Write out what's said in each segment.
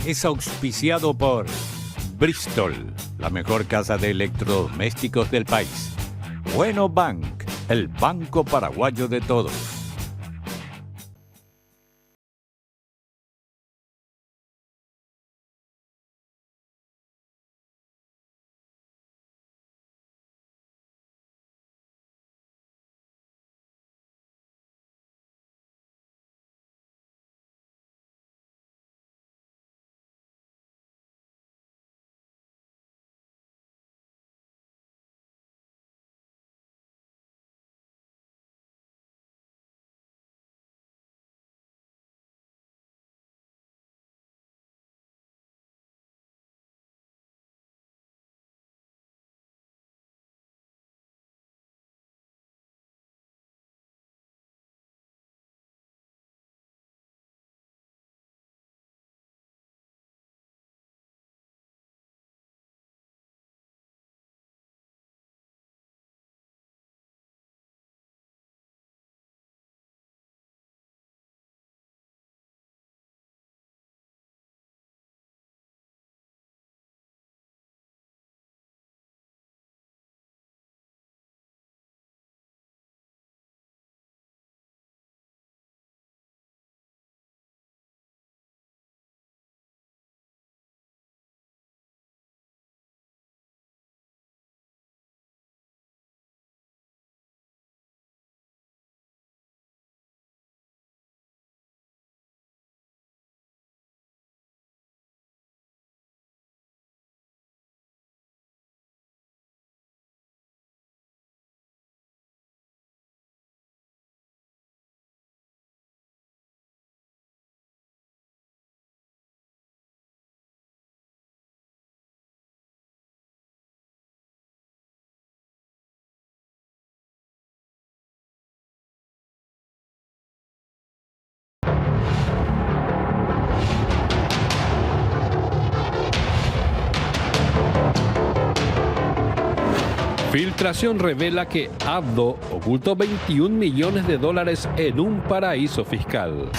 es auspiciado por Bristol, la mejor casa de electrodomésticos del país. Bueno Bank, el banco paraguayo de todos. Filtración revela que Abdo ocultó 21 millones de dólares en un paraíso fiscal.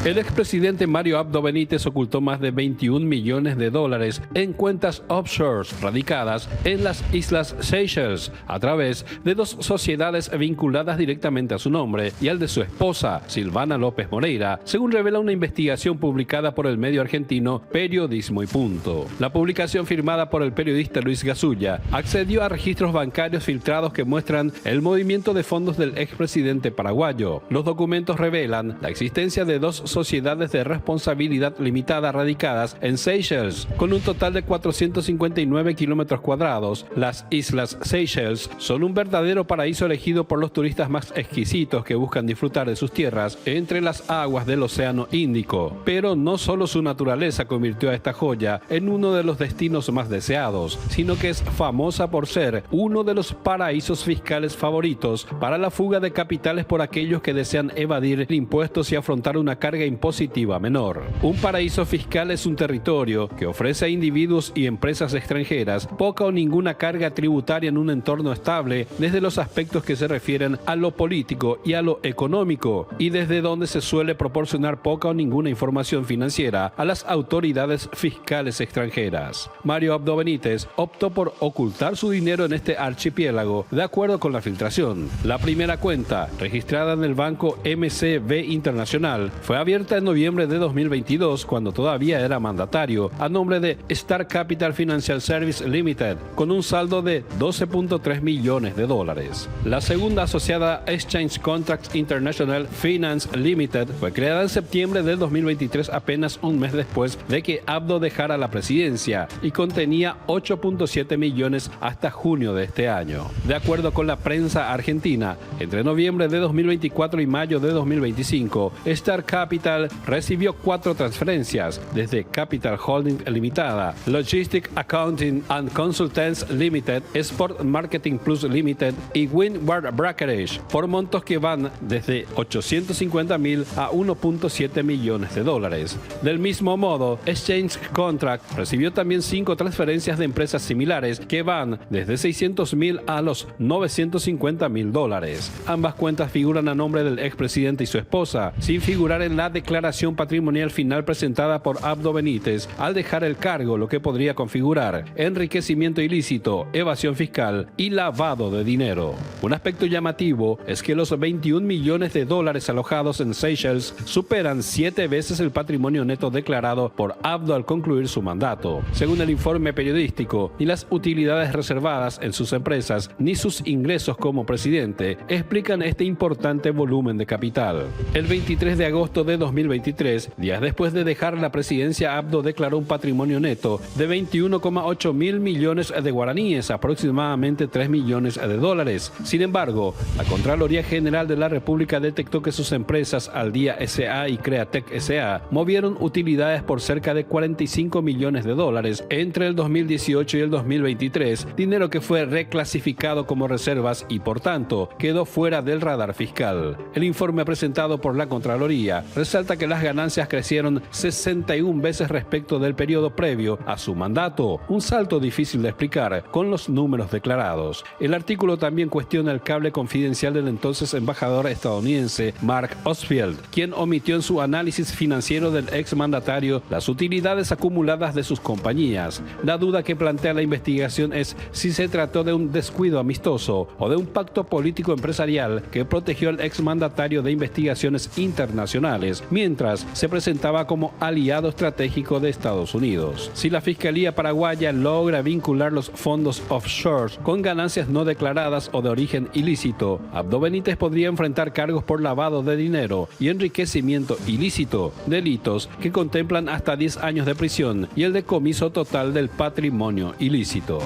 El expresidente Mario Abdo Benítez ocultó más de 21 millones de dólares en cuentas offshores radicadas en las Islas Seychelles a través de dos sociedades vinculadas directamente a su nombre y al de su esposa, Silvana López Moreira, según revela una investigación publicada por el medio argentino Periodismo y Punto. La publicación firmada por el periodista Luis Gasulla accedió a registros bancarios filtrados que muestran el movimiento de fondos del expresidente paraguayo. Los documentos revelan la existencia de dos sociedades de responsabilidad limitada radicadas en Seychelles, con un total de 459 kilómetros cuadrados. Las Islas Seychelles son un verdadero paraíso elegido por los turistas más exquisitos que buscan disfrutar de sus tierras entre las aguas del Océano Índico. Pero no solo su naturaleza convirtió a esta joya en uno de los destinos más deseados, sino que es famosa por ser uno de los paraísos fiscales favoritos para la fuga de capitales por aquellos que desean evadir impuestos y afrontar una carga impositiva menor. Un paraíso fiscal es un territorio que ofrece a individuos y empresas extranjeras poca o ninguna carga tributaria en un entorno estable desde los aspectos que se refieren a lo político y a lo económico, y desde donde se suele proporcionar poca o ninguna información financiera a las autoridades fiscales extranjeras. Mario Abdo Benítez optó por ocultar su dinero en este archipiélago de acuerdo con la filtración. La primera cuenta, registrada en el banco MCB Internacional, fue abierta en noviembre de 2022 cuando todavía era mandatario, a nombre de Star Capital Financial Service Limited, con un saldo de 12.3 millones de dólares. La segunda, asociada Exchange Contracts International Finance Limited, fue creada en septiembre del 2023, apenas un mes después de que Abdo dejara la presidencia, y contenía 8.7 millones hasta junio de este año. De acuerdo con la prensa argentina, entre noviembre de 2024 y mayo de 2025, Star Capital recibió 4 transferencias desde Capital Holding Limitada, Logistic Accounting and Consultants Limited, Sport Marketing Plus Limited y Windward Brokerage, por montos que van desde 850.000 a 1.7 millones de dólares. Del mismo modo, Exchange Contract recibió también 5 transferencias de empresas similares que van desde 600.000 a los 950.000 dólares. Ambas cuentas figuran a nombre del expresidente y su esposa, sin figurar en la la declaración patrimonial final presentada por Abdo Benítez al dejar el cargo, lo que podría configurar enriquecimiento ilícito, evasión fiscal y lavado de dinero. Un aspecto llamativo es que los 21 millones de dólares alojados en Seychelles superan 7 veces el patrimonio neto declarado por Abdo al concluir su mandato. Según el informe periodístico, ni las utilidades reservadas en sus empresas ni sus ingresos como presidente explican este importante volumen de capital. El 23 de agosto de 2023, días después de dejar la presidencia, Abdo declaró un patrimonio neto de 21,8 mil millones de guaraníes, aproximadamente 3 millones de dólares. Sin embargo, la Contraloría General de la República detectó que sus empresas Aldía S.A. y Createc S.A. movieron utilidades por cerca de 45 millones de dólares entre el 2018 y el 2023, dinero que fue reclasificado como reservas y por tanto quedó fuera del radar fiscal. El informe presentado por la Contraloría resalta que las ganancias crecieron 61 veces respecto del periodo previo a su mandato, un salto difícil de explicar con los números declarados. El artículo también cuestiona el cable confidencial del entonces embajador estadounidense Mark Osfield, quien omitió en su análisis financiero del exmandatario las utilidades acumuladas de sus compañías. La duda que plantea la investigación es si se trató de un descuido amistoso o de un pacto político empresarial que protegió al exmandatario de investigaciones internacionales, mientras se presentaba como aliado estratégico de Estados Unidos. Si la Fiscalía paraguaya logra vincular los fondos offshore con ganancias no declaradas o de origen ilícito, Abdo Benítez podría enfrentar cargos por lavado de dinero y enriquecimiento ilícito, delitos que contemplan hasta 10 años de prisión y el decomiso total del patrimonio ilícito.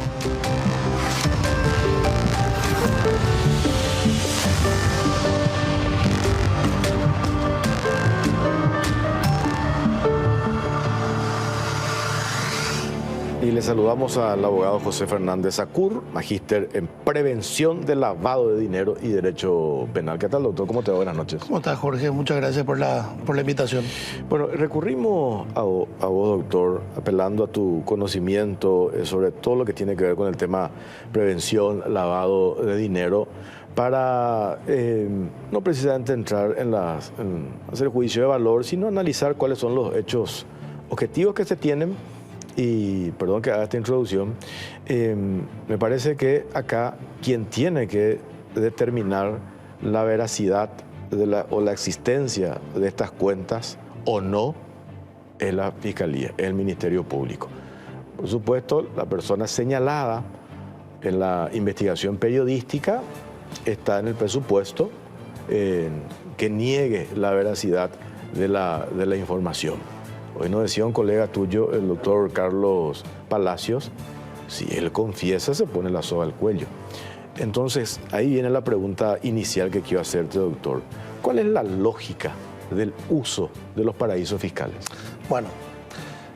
Y le saludamos al abogado José Fernández Sacur, magíster en prevención de lavado de dinero y derecho penal. ¿Qué tal, doctor? ¿Cómo te va? Buenas noches. ¿Cómo estás, Jorge? Muchas gracias por la invitación. Bueno, recurrimos a vos, doctor, apelando a tu conocimiento sobre todo lo que tiene que ver con el tema prevención, lavado de dinero, para no precisamente entrar en hacer juicio de valor, sino analizar cuáles son los hechos objetivos que se tienen. Y perdón que haga esta introducción, me parece que acá quien tiene que determinar la veracidad o la existencia de estas cuentas o no es la Fiscalía, es el Ministerio Público. Por supuesto, la persona señalada en la investigación periodística está en el presupuesto que niegue la veracidad de la información. Hoy nos decía un colega tuyo, el doctor Carlos Palacios, si él confiesa se pone la soga al cuello. Entonces, ahí viene la pregunta inicial que quiero hacerte, doctor. ¿Cuál es la lógica del uso de los paraísos fiscales? Bueno,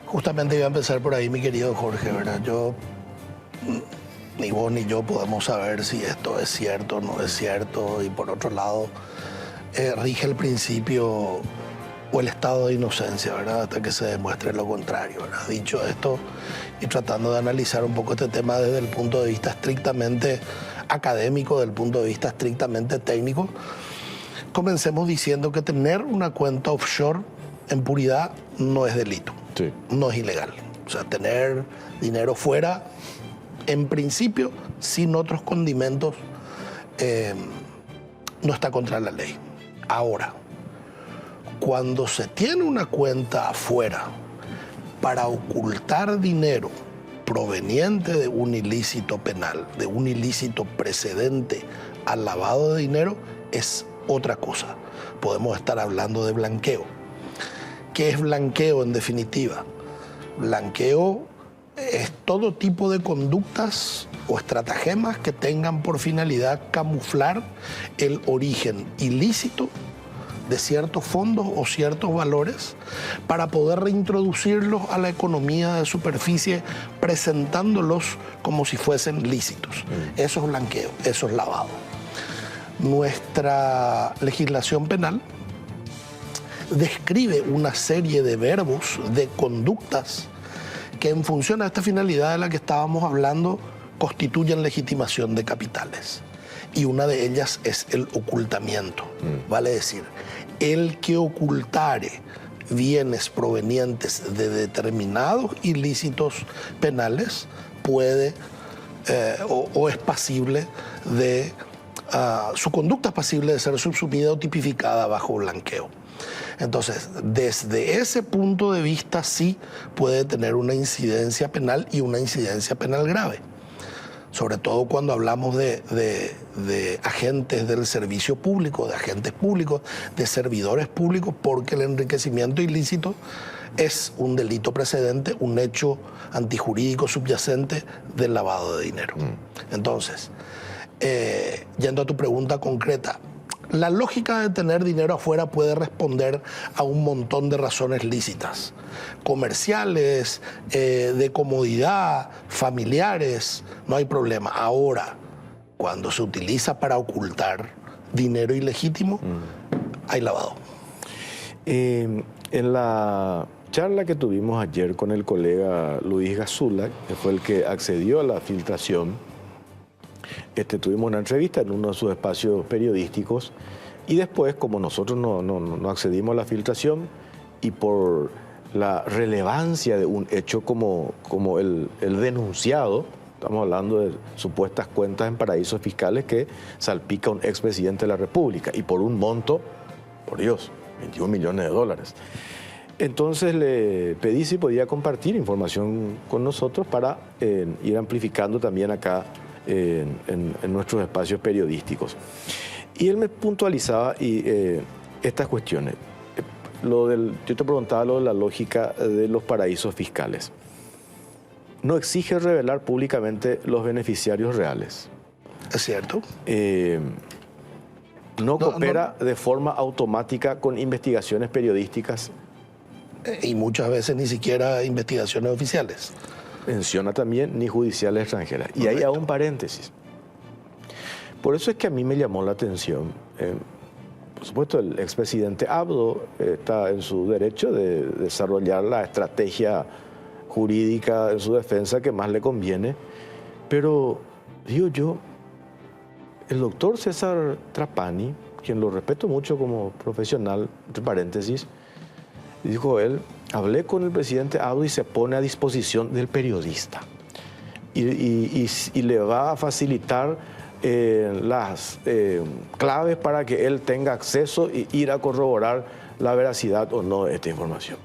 justamente iba a empezar por ahí, mi querido Jorge, ¿verdad? Ni vos ni yo podemos saber si esto es cierto o no es cierto, y por otro lado, rige el principio o el estado de inocencia, ¿verdad? Hasta que se demuestre lo contrario, ¿verdad? Dicho esto, y tratando de analizar un poco este tema desde el punto de vista estrictamente académico, desde el punto de vista estrictamente técnico, comencemos diciendo que tener una cuenta offshore en puridad no es delito, sí. No es ilegal. O sea, tener dinero fuera, en principio, sin otros condimentos, no está contra la ley. Ahora, cuando se tiene una cuenta afuera para ocultar dinero proveniente de un ilícito penal, de un ilícito precedente al lavado de dinero, es otra cosa. Podemos estar hablando de blanqueo. ¿Qué es blanqueo en definitiva? Blanqueo es todo tipo de conductas o estratagemas que tengan por finalidad camuflar el origen ilícito de ciertos fondos o ciertos valores para poder reintroducirlos a la economía de superficie presentándolos como si fuesen lícitos. Eso es blanqueo, eso es lavado. Nuestra legislación penal describe una serie de verbos, de conductas que en función a esta finalidad de la que estábamos hablando constituyen legitimación de capitales. Y una de ellas es el ocultamiento, vale decir, el que ocultare bienes provenientes de determinados ilícitos penales puede o es pasible de... su conducta es pasible de ser subsumida o tipificada bajo blanqueo. Entonces, desde ese punto de vista sí puede tener una incidencia penal y una incidencia penal grave. Sobre todo cuando hablamos de agentes del servicio público, de agentes públicos, de servidores públicos, porque el enriquecimiento ilícito es un delito precedente, un hecho antijurídico subyacente del lavado de dinero. Entonces, yendo a tu pregunta concreta, la lógica de tener dinero afuera puede responder a un montón de razones lícitas, comerciales, de comodidad, familiares, no hay problema. Ahora, cuando se utiliza para ocultar dinero ilegítimo, hay lavado. En la charla que tuvimos ayer con el colega Luis Gazula, que fue el que accedió a la filtración, tuvimos una entrevista en uno de sus espacios periodísticos y después, como nosotros no accedimos a la filtración y por la relevancia de un hecho como el denunciado, estamos hablando de supuestas cuentas en paraísos fiscales que salpica a un expresidente de la República y por un monto, por Dios, 21 millones de dólares. Entonces le pedí si podía compartir información con nosotros para ir amplificando también acá en nuestros espacios periodísticos. Y él me puntualizaba estas cuestiones. Yo te preguntaba lo de la lógica de los paraísos fiscales. No exige revelar públicamente los beneficiarios reales. ¿Es cierto? No coopera de forma automática con investigaciones periodísticas. Y muchas veces ni siquiera investigaciones oficiales. Menciona también ni judiciales extranjeras. Y ahí hago un paréntesis. Por eso es que a mí me llamó la atención. Por supuesto, el expresidente Abdo está en su derecho de desarrollar la estrategia jurídica en su defensa que más le conviene. Pero, digo yo, el doctor César Trapani, quien lo respeto mucho como profesional, entre paréntesis, dijo él, hablé con el presidente Abdo y se pone a disposición del periodista. Y le va a facilitar las claves para que él tenga acceso e ir a corroborar la veracidad o no de esta información.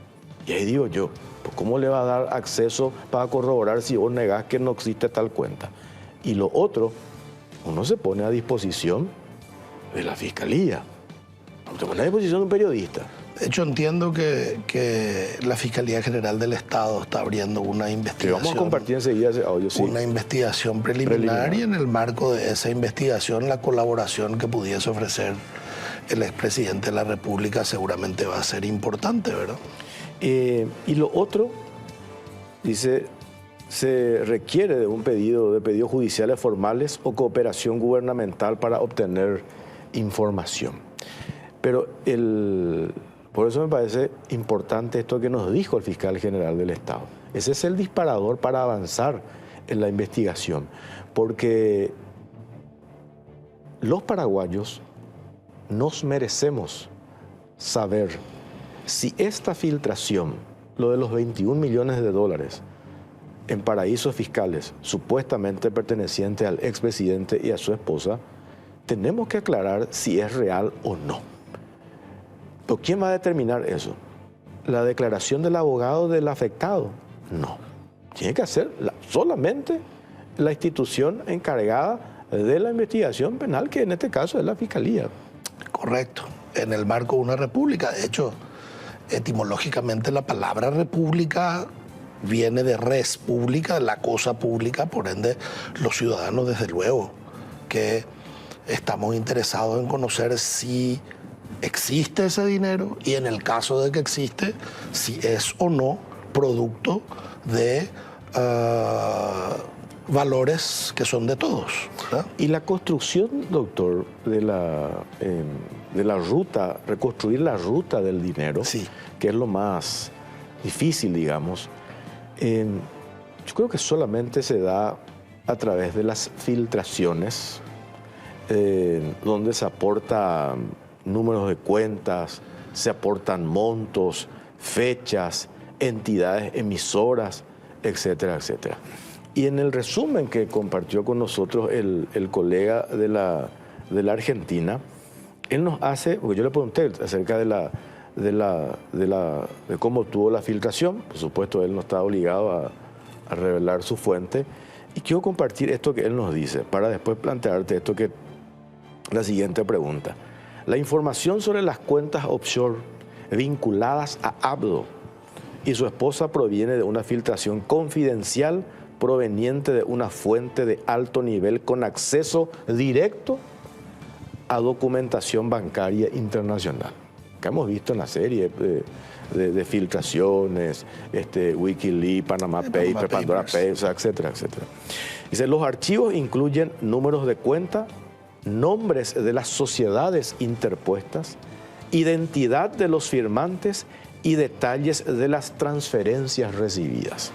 Y ahí digo yo, pues ¿cómo le va a dar acceso para corroborar si vos negás que no existe tal cuenta? Y lo otro, uno se pone a disposición de la fiscalía, no se pone a disposición de un periodista. De hecho, entiendo que la Fiscalía General del Estado está abriendo una investigación. Que vamos a compartir enseguida ese audio, sí. Una investigación preliminar y en el marco de esa investigación la colaboración que pudiese ofrecer el expresidente de la República seguramente va a ser importante, ¿verdad? Y lo otro, dice, se requiere de un pedido, de pedidos judiciales formales o cooperación gubernamental para obtener información. Pero por eso me parece importante esto que nos dijo el fiscal general del Estado. Ese es el disparador para avanzar en la investigación, porque los paraguayos nos merecemos saber si esta filtración, lo de los 21 millones de dólares en paraísos fiscales, supuestamente pertenecientes al expresidente y a su esposa, tenemos que aclarar si es real o no. ¿Pero quién va a determinar eso? ¿La declaración del abogado del afectado? No. Tiene que hacer solamente la institución encargada de la investigación penal, que en este caso es la Fiscalía. Correcto. En el marco de una república. De hecho, etimológicamente la palabra república viene de res pública, la cosa pública, por ende los ciudadanos desde luego que estamos interesados en conocer si existe ese dinero y en el caso de que existe, si es o no producto de valores que son de todos, ¿verdad? Y la construcción, doctor, de la ruta, reconstruir la ruta del dinero, sí, que es lo más difícil, digamos, yo creo que solamente se da a través de las filtraciones, donde se aporta números de cuentas, se aportan montos, fechas, entidades emisoras, etcétera, etcétera. Y en el resumen que compartió con nosotros el colega de la Argentina, él nos hace, porque yo le pregunté acerca de cómo tuvo la filtración. Por supuesto, él no está obligado a revelar su fuente. Y quiero compartir esto que él nos dice, para después plantearte la siguiente pregunta. La información sobre las cuentas offshore vinculadas a Abdo y su esposa proviene de una filtración confidencial proveniente de una fuente de alto nivel con acceso directo a documentación bancaria internacional, que hemos visto en la serie de filtraciones, Wikileaks, Panama Papers, Pandora Papers, etcétera, etcétera. Dice, los archivos incluyen números de cuenta, nombres de las sociedades interpuestas, identidad de los firmantes y detalles de las transferencias recibidas.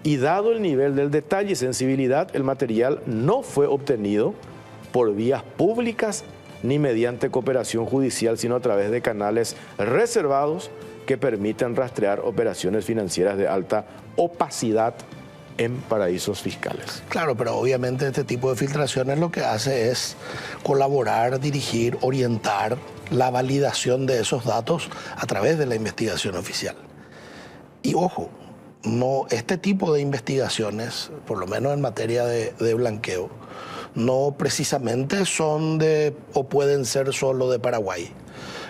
Y dado el nivel del detalle y sensibilidad, el material no fue obtenido por vías públicas ni mediante cooperación judicial, sino a través de canales reservados que permiten rastrear operaciones financieras de alta opacidad en paraísos fiscales. Claro, pero obviamente este tipo de filtraciones lo que hace es colaborar, dirigir, orientar la validación de esos datos a través de la investigación oficial. Y ojo, no, este tipo de investigaciones, por lo menos en materia de blanqueo, no precisamente son o pueden ser solo de Paraguay.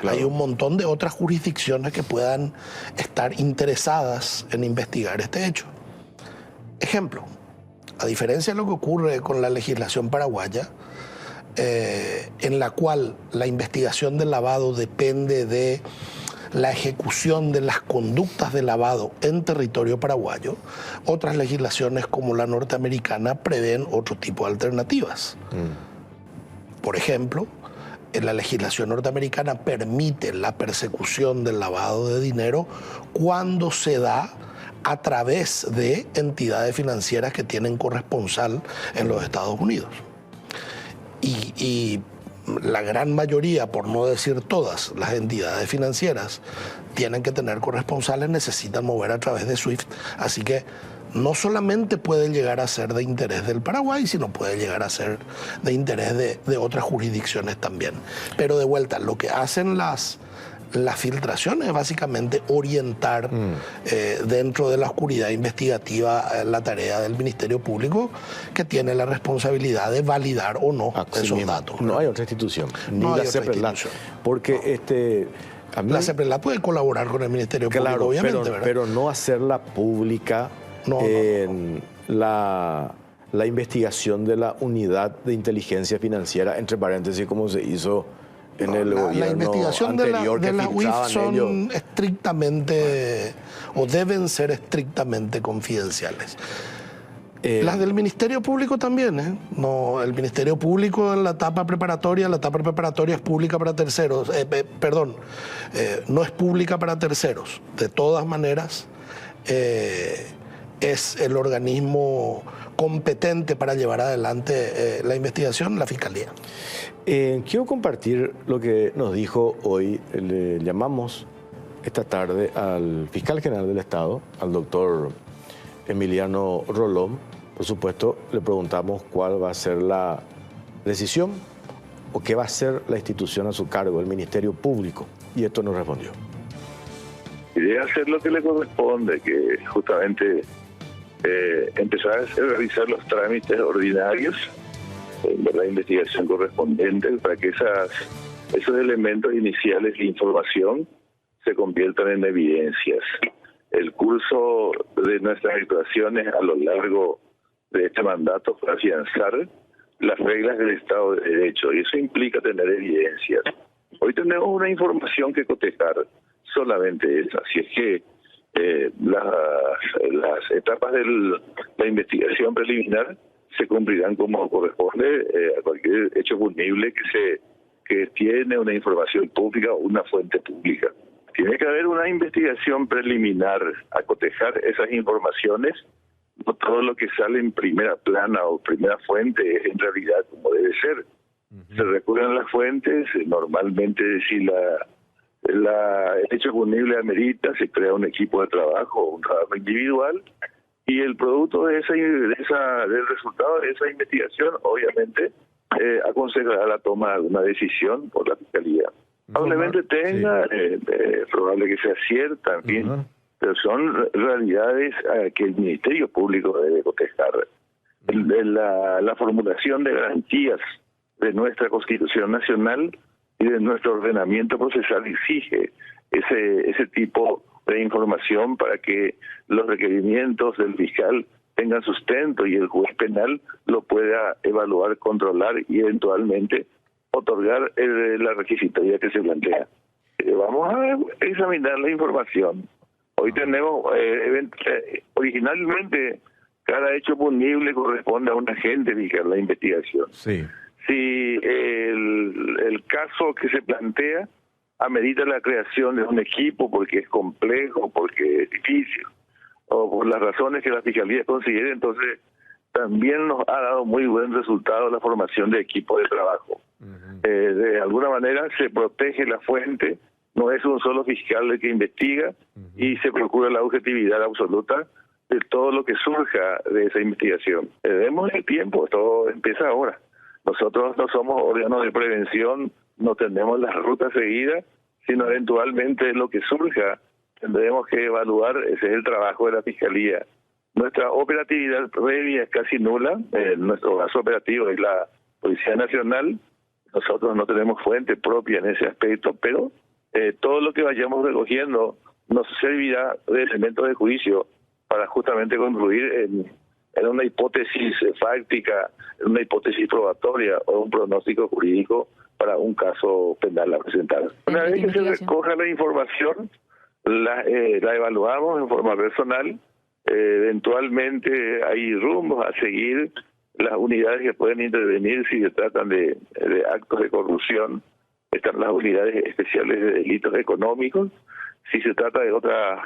Claro. Hay un montón de otras jurisdicciones que puedan estar interesadas en investigar este hecho. Ejemplo, a diferencia de lo que ocurre con la legislación paraguaya, en la cual la investigación del lavado depende de la ejecución de las conductas de lavado en territorio paraguayo, otras legislaciones como la norteamericana prevén otro tipo de alternativas. Por ejemplo, en la legislación norteamericana permite la persecución del lavado de dinero cuando se da a través de entidades financieras que tienen corresponsal en los Estados Unidos. Y la gran mayoría, por no decir todas, las entidades financieras tienen que tener corresponsales, necesitan mover a través de SWIFT. Así que no solamente puede llegar a ser de interés del Paraguay, sino puede llegar a ser de interés de otras jurisdicciones también. Pero de vuelta, lo que hacen las filtraciones es básicamente orientar dentro de la oscuridad investigativa la tarea del Ministerio Público, que tiene la responsabilidad de validar o no esos datos. No hay otra institución, ni la CEPRELAT. Porque a mí, la CEPRELAT puede colaborar con el Ministerio Público, obviamente, pero no hacerla pública en la investigación de la unidad de inteligencia financiera, entre paréntesis, como se hizo en el gobierno la investigación anterior, de la UIF son estrictamente, o deben ser estrictamente confidenciales. Las del Ministerio Público también, No, el Ministerio Público en la etapa preparatoria es pública para terceros, no es pública para terceros. De todas maneras, es el organismo competente para llevar adelante la investigación, la Fiscalía. Quiero compartir lo que nos dijo hoy. Le llamamos esta tarde al fiscal general del Estado, al doctor Emiliano Rolón. Por supuesto, le preguntamos cuál va a ser la decisión o qué va a hacer la institución a su cargo, el Ministerio Público. Y esto nos respondió. Y debe hacer lo que le corresponde, que justamente empezar a realizar los trámites ordinarios de la investigación correspondiente para que esos elementos iniciales de información se conviertan en evidencias. El curso de nuestras actuaciones a lo largo de este mandato fue afianzar las reglas del Estado de Derecho, y eso implica tener evidencias. Hoy tenemos una información que cotejar, solamente esa. Si es que las etapas de la investigación preliminar se cumplirán como corresponde a cualquier hecho punible que tiene una información pública o una fuente pública. Tiene que haber una investigación preliminar a cotejar esas informaciones. No todo lo que sale en primera plana o primera fuente es en realidad como debe ser. Se recurren a las fuentes, normalmente si el hecho punible amerita, se crea un equipo de trabajo, un trabajo individual, y el producto del resultado de esa investigación, obviamente, aconsejará la toma de alguna decisión por la Fiscalía. Probablemente tenga, probable que sea cierta, en fin, pero son realidades que el Ministerio Público debe cotejar. La formulación de garantías de nuestra Constitución Nacional y de nuestro ordenamiento procesal exige ese tipo de información para que los requerimientos del fiscal tengan sustento y el juez penal lo pueda evaluar, controlar y eventualmente otorgar la requisitoria que se plantea. Vamos a examinar la información. Hoy tenemos, originalmente, cada hecho punible corresponde a un agente fiscal, la investigación. Sí. Si el caso que se plantea amerita la creación de un equipo porque es complejo, porque es difícil, o por las razones que la Fiscalía considere, entonces también nos ha dado muy buen resultado la formación de equipos de trabajo. De alguna manera se protege la fuente, no es un solo fiscal el que investiga, y se procura la objetividad absoluta de todo lo que surja de esa investigación. Demos el tiempo, todo empieza ahora. Nosotros no somos órganos de prevención, no tenemos las rutas seguidas, sino eventualmente lo que surja tendremos que evaluar. Ese es el trabajo de la Fiscalía. Nuestra operatividad previa es casi nula. Nuestro brazo operativo es la Policía Nacional. Nosotros no tenemos fuente propia en ese aspecto, pero todo lo que vayamos recogiendo nos servirá de elemento de juicio para justamente concluir en una hipótesis fáctica, en una hipótesis probatoria o un pronóstico jurídico para un caso penal a presentar. Una vez que se recoja la información, la evaluamos en forma personal. Eventualmente hay rumbos a seguir. Las unidades que pueden intervenir si se tratan de actos de corrupción, están las unidades especiales de delitos económicos. Si se trata de otra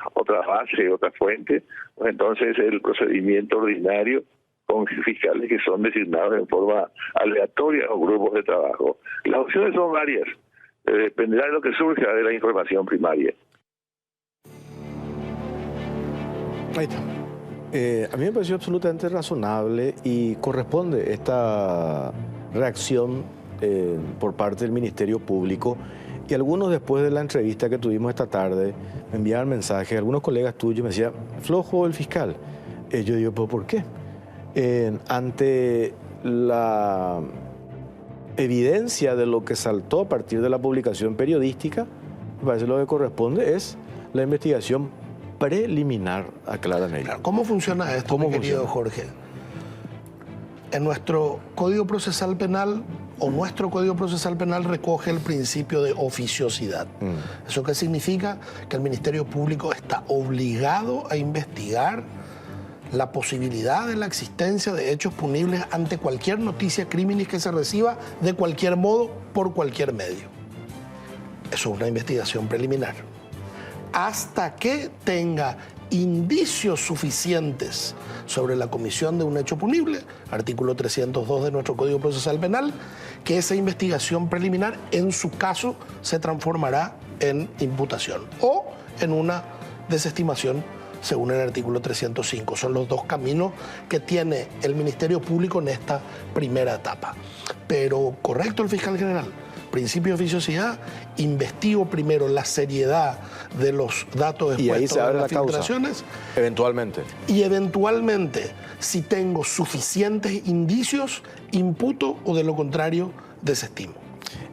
base, otra fuente, pues entonces el procedimiento ordinario con fiscales que son designados en forma aleatoria o grupos de trabajo. Las opciones son varias, dependerá de lo que surja de la información primaria. Ahí está. A mí me pareció absolutamente razonable y corresponde esta reacción por parte del Ministerio Público. Y algunos, después de la entrevista que tuvimos esta tarde, me enviaban mensajes. Algunos colegas tuyos me decían, flojo el fiscal. Yo digo, ¿pero por qué? Ante la evidencia de lo que saltó a partir de la publicación periodística, me parece lo que corresponde es la investigación preliminar, aclaran ellos. ¿Cómo funciona esto, mi querido Jorge? En nuestro Código Procesal Penal, nuestro Código Procesal Penal recoge el principio de oficiosidad. ¿Eso qué significa? Que el Ministerio Público está obligado a investigar la posibilidad de la existencia de hechos punibles ante cualquier noticia criminis que se reciba de cualquier modo, por cualquier medio. Eso es una investigación preliminar. Hasta que tenga indicios suficientes sobre la comisión de un hecho punible, artículo 302 de nuestro Código Procesal Penal, que esa investigación preliminar, en su caso, se transformará en imputación o en una desestimación según el artículo 305. Son los dos caminos que tiene el Ministerio Público en esta primera etapa. Pero correcto el fiscal general, principio de oficiosidad, investigo primero la seriedad de los datos y ahí se expuestos abre en las la causa, filtraciones. Eventualmente. Y eventualmente, si tengo suficientes indicios, imputo o de lo contrario, desestimo.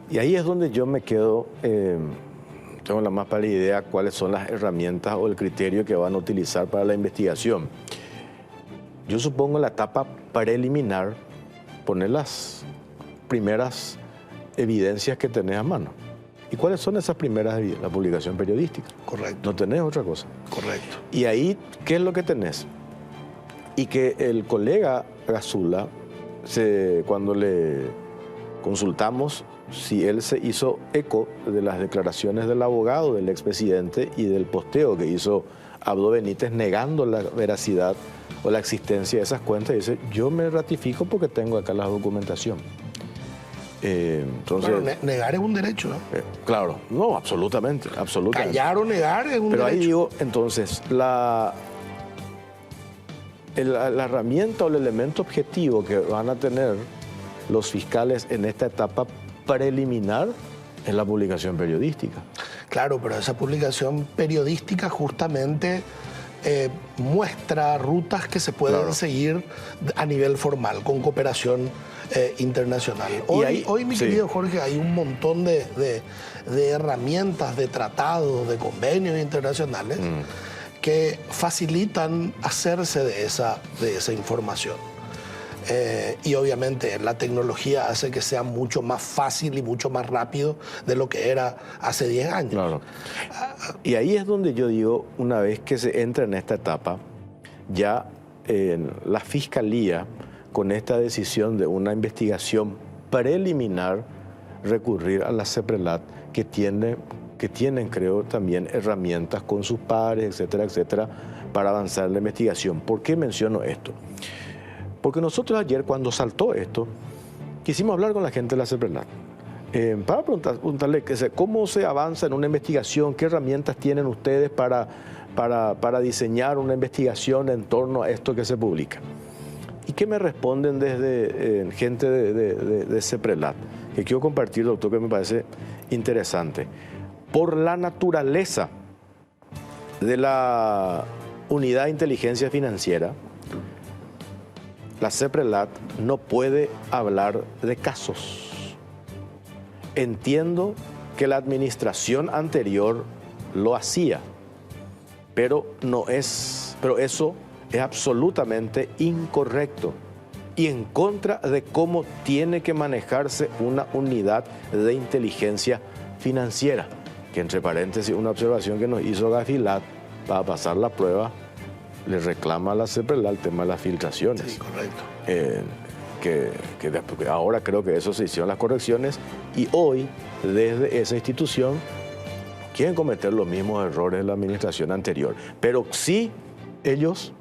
Y ahí es donde yo me quedo, tengo la más pálida idea cuáles son las herramientas o el criterio que van a utilizar para la investigación. Yo supongo en la etapa preliminar poner las primeras evidencias que tenés a mano. ¿Y cuáles son esas primeras evidencias? La publicación periodística. Correcto. No tenés otra cosa. Correcto. Y ahí, ¿qué es lo que tenés? Y que el colega Gazula, cuando le consultamos si él se hizo eco de las declaraciones del abogado del expresidente y del posteo que hizo Abdo Benítez negando la veracidad o la existencia de esas cuentas, dice, yo me ratifico porque tengo acá la documentación. Entonces, Bueno, negar es un derecho, ¿no? claro, no, absolutamente. Callar o negar es un Pero derecho. ahí digo, entonces, la herramienta o el elemento objetivo que van a tener los fiscales en esta etapa preliminar es la publicación periodística. Claro, pero esa publicación periodística justamente muestra rutas que se pueden seguir a nivel formal, con cooperación internacional. Hoy, mi querido Jorge, hay un montón de herramientas, de tratados, de convenios internacionales que facilitan hacerse de esa información. Y obviamente la tecnología hace que sea mucho más fácil y mucho más rápido de lo que era hace 10 años. Claro. Y ahí es donde yo digo, una vez que se entra en esta etapa, ya la Fiscalía, con esta decisión de una investigación preliminar, recurrir a la CEPRELAT, que tienen, creo, también herramientas con sus pares, etcétera, etcétera, para avanzar en la investigación. ¿Por qué menciono esto? Porque nosotros ayer, cuando saltó esto, quisimos hablar con la gente de la CEPRELAT para preguntarle cómo se avanza en una investigación, qué herramientas tienen ustedes para diseñar una investigación en torno a esto que se publica. ¿Y qué me responden desde gente de CEPRELAT? Que quiero compartir, doctor, que me parece interesante. Por la naturaleza de la unidad de inteligencia financiera, la CEPRELAT no puede hablar de casos. Entiendo que la administración anterior lo hacía, pero eso es absolutamente incorrecto y en contra de cómo tiene que manejarse una unidad de inteligencia financiera, que entre paréntesis, una observación que nos hizo Gafilat para pasar la prueba, le reclama a la CEPRELAT el tema de las filtraciones. Sí, correcto. Que ahora creo que eso se hicieron las correcciones y hoy, desde esa institución, quieren cometer los mismos errores de la administración anterior. Pero sí, ellos,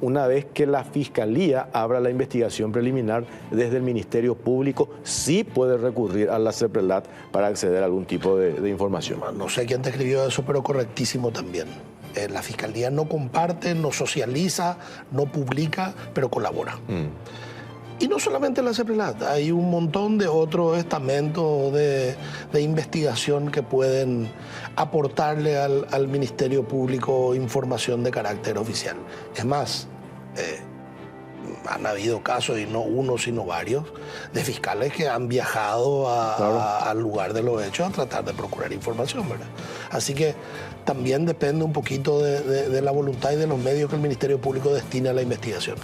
una vez que la Fiscalía abra la investigación preliminar desde el Ministerio Público, sí puede recurrir a la CEPRELAT para acceder a algún tipo de información. No sé quién te escribió eso, pero correctísimo también. La Fiscalía no comparte, no socializa, no publica, pero colabora. Y no solamente la CEPRELAT, hay un montón de otros estamentos de investigación que pueden aportarle al Ministerio Público información de carácter oficial. Es más, han habido casos, y no uno, sino varios, de fiscales que han viajado al lugar de los hechos a tratar de procurar información, ¿verdad? Así que también depende un poquito de la voluntad y de los medios que el Ministerio Público destina a la investigación.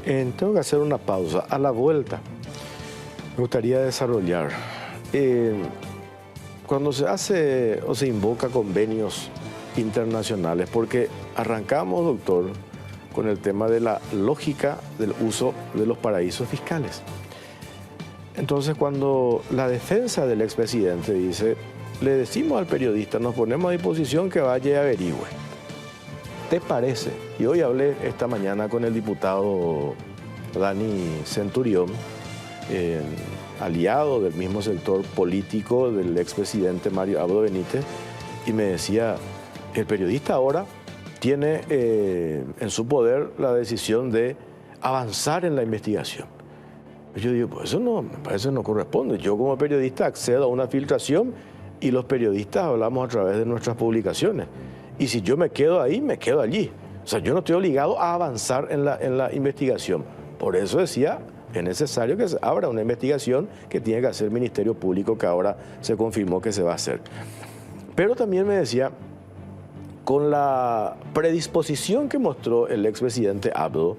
Tengo que hacer una pausa. A la vuelta, me gustaría desarrollar. Cuando se hace o se invoca convenios internacionales, porque arrancamos, doctor, con el tema de la lógica del uso de los paraísos fiscales. Entonces, cuando la defensa del expresidente dice, le decimos al periodista, nos ponemos a disposición que vaya y averigüe. ¿Te parece? Y hoy hablé esta mañana con el diputado Dani Centurión, aliado del mismo sector político del expresidente Mario Abdo Benítez, y me decía, el periodista ahora tiene en su poder la decisión de avanzar en la investigación. Yo digo, pues eso no, me parece no corresponde. Yo como periodista accedo a una filtración y los periodistas hablamos a través de nuestras publicaciones. Y si yo me quedo ahí, me quedo allí. O sea, yo no estoy obligado a avanzar en la investigación. Por eso decía, es necesario que se abra una investigación que tiene que hacer el Ministerio Público, que ahora se confirmó que se va a hacer. Pero también me decía, con la predisposición que mostró el expresidente Abdo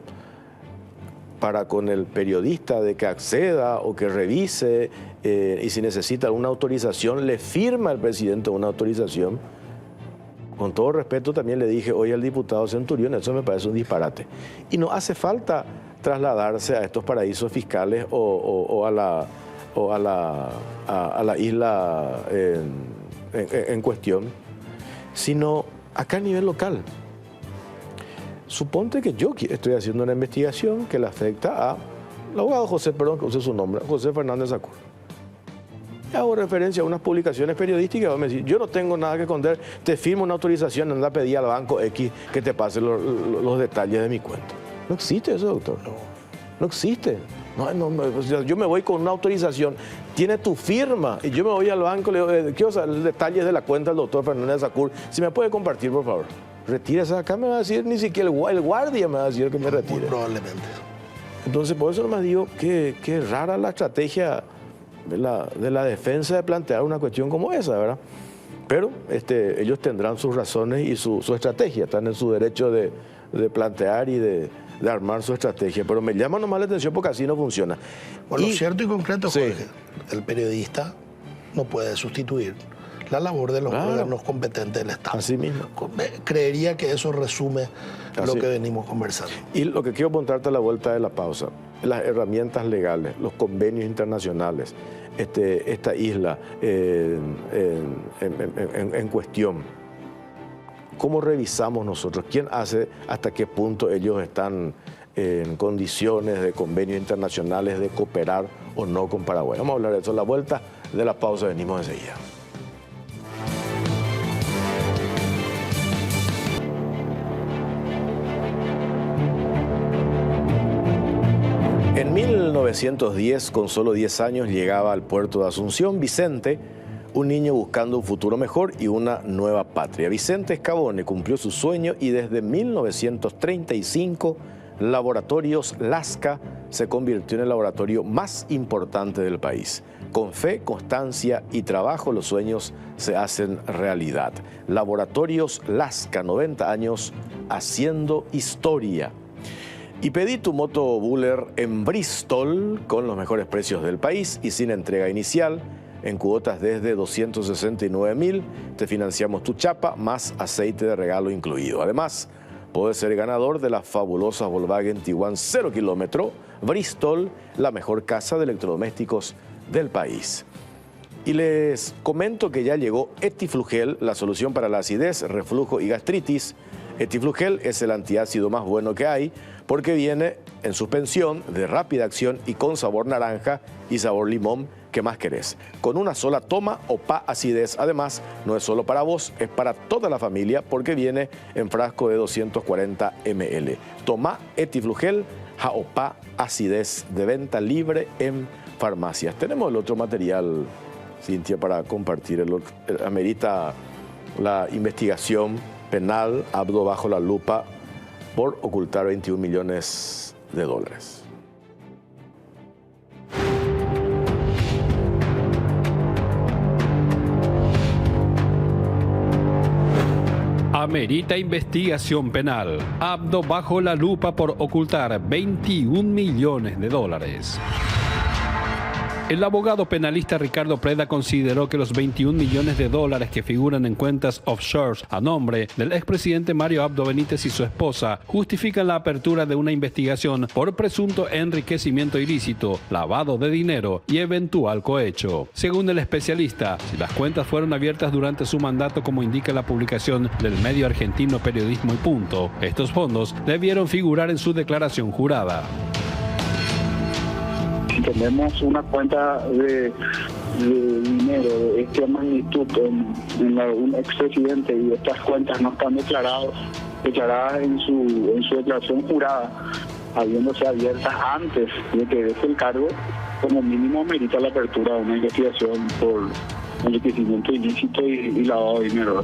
para con el periodista de que acceda o que revise y si necesita alguna autorización, le firma el presidente una autorización. Con todo respeto también le dije hoy al diputado Centurión, eso me parece un disparate. Y no hace falta trasladarse a estos paraísos fiscales o a la isla en cuestión, sino acá a nivel local. Suponte que yo estoy haciendo una investigación que le afecta a el abogado José, perdón que use su nombre, José Fernández Sacur. Hago referencia a unas publicaciones periodísticas donde me dicen, yo no tengo nada que esconder, te firmo una autorización, anda a pedir al banco X que te pase los detalles de mi cuenta. No existe eso, doctor. No existe. Yo me voy con una autorización, tiene tu firma, y yo me voy al banco, le digo, quiero saber los detalles de la cuenta del doctor Fernández Sacur, si me puede compartir, por favor. Retírese acá, me va a decir, ni siquiera el guardia me va a decir que me retire. Muy probablemente. Entonces, por eso nomás digo que rara la estrategia de la defensa de plantear una cuestión como esa, ¿verdad? Pero ellos tendrán sus razones y su estrategia, están en su derecho de plantear y de armar su estrategia, pero me llama nomás la atención porque así no funciona. Por lo cierto y concreto, Jorge, el periodista no puede sustituir la labor de los órganos competentes del Estado. Así mismo. Creería que eso resume lo que venimos conversando. Y lo que quiero apuntarte a la vuelta de la pausa, las herramientas legales, los convenios internacionales, esta isla en cuestión. ¿Cómo revisamos nosotros? ¿Quién hace hasta qué punto ellos están en condiciones de convenios internacionales de cooperar o no con Paraguay? Vamos a hablar de eso. A la vuelta de la pausa venimos enseguida. En 1910, con solo 10 años, llegaba al puerto de Asunción Vicente, un niño buscando un futuro mejor y una nueva patria. Vicente Escabone cumplió su sueño y desde 1935 Laboratorios Lasca se convirtió en el laboratorio más importante del país. Con fe, constancia y trabajo los sueños se hacen realidad. Laboratorios Lasca, 90 años haciendo historia. Y pedí tu moto Buller en Bristol con los mejores precios del país y sin entrega inicial. En cuotas desde 269.000 te financiamos tu chapa más aceite de regalo incluido. Además, puedes ser ganador de la fabulosa Volkswagen Tiguan 0 kilómetro. Bristol, la mejor casa de electrodomésticos del país. Y les comento que ya llegó Etiflugel, la solución para la acidez, reflujo y gastritis. Etiflugel es el antiácido más bueno que hay porque viene en suspensión, de rápida acción y con sabor naranja y sabor limón. ¿Qué más querés? Con una sola toma, OPA acidez. Además, no es solo para vos, es para toda la familia porque viene en frasco de 240 ml. Toma Etiflugel, OPA acidez, de venta libre en farmacias. Tenemos el otro material, Cintia, para compartir. Amerita la investigación penal, Abdo bajo la lupa por ocultar $21 millones. Amerita investigación penal. Abdo bajo la lupa por ocultar $21 millones. El abogado penalista Ricardo Preda consideró que los $21 millones que figuran en cuentas offshores a nombre del expresidente Mario Abdo Benítez y su esposa justifican la apertura de una investigación por presunto enriquecimiento ilícito, lavado de dinero y eventual cohecho. Según el especialista, si las cuentas fueron abiertas durante su mandato, como indica la publicación del medio argentino Periodismo y Punto, estos fondos debieron figurar en su declaración jurada. Si tenemos una cuenta de dinero de esta magnitud en un expresidente y estas cuentas no están declaradas en su declaración jurada, habiéndose abiertas antes de que deje el cargo, como mínimo merita la apertura de una investigación por enriquecimiento ilícito y lavado de dinero.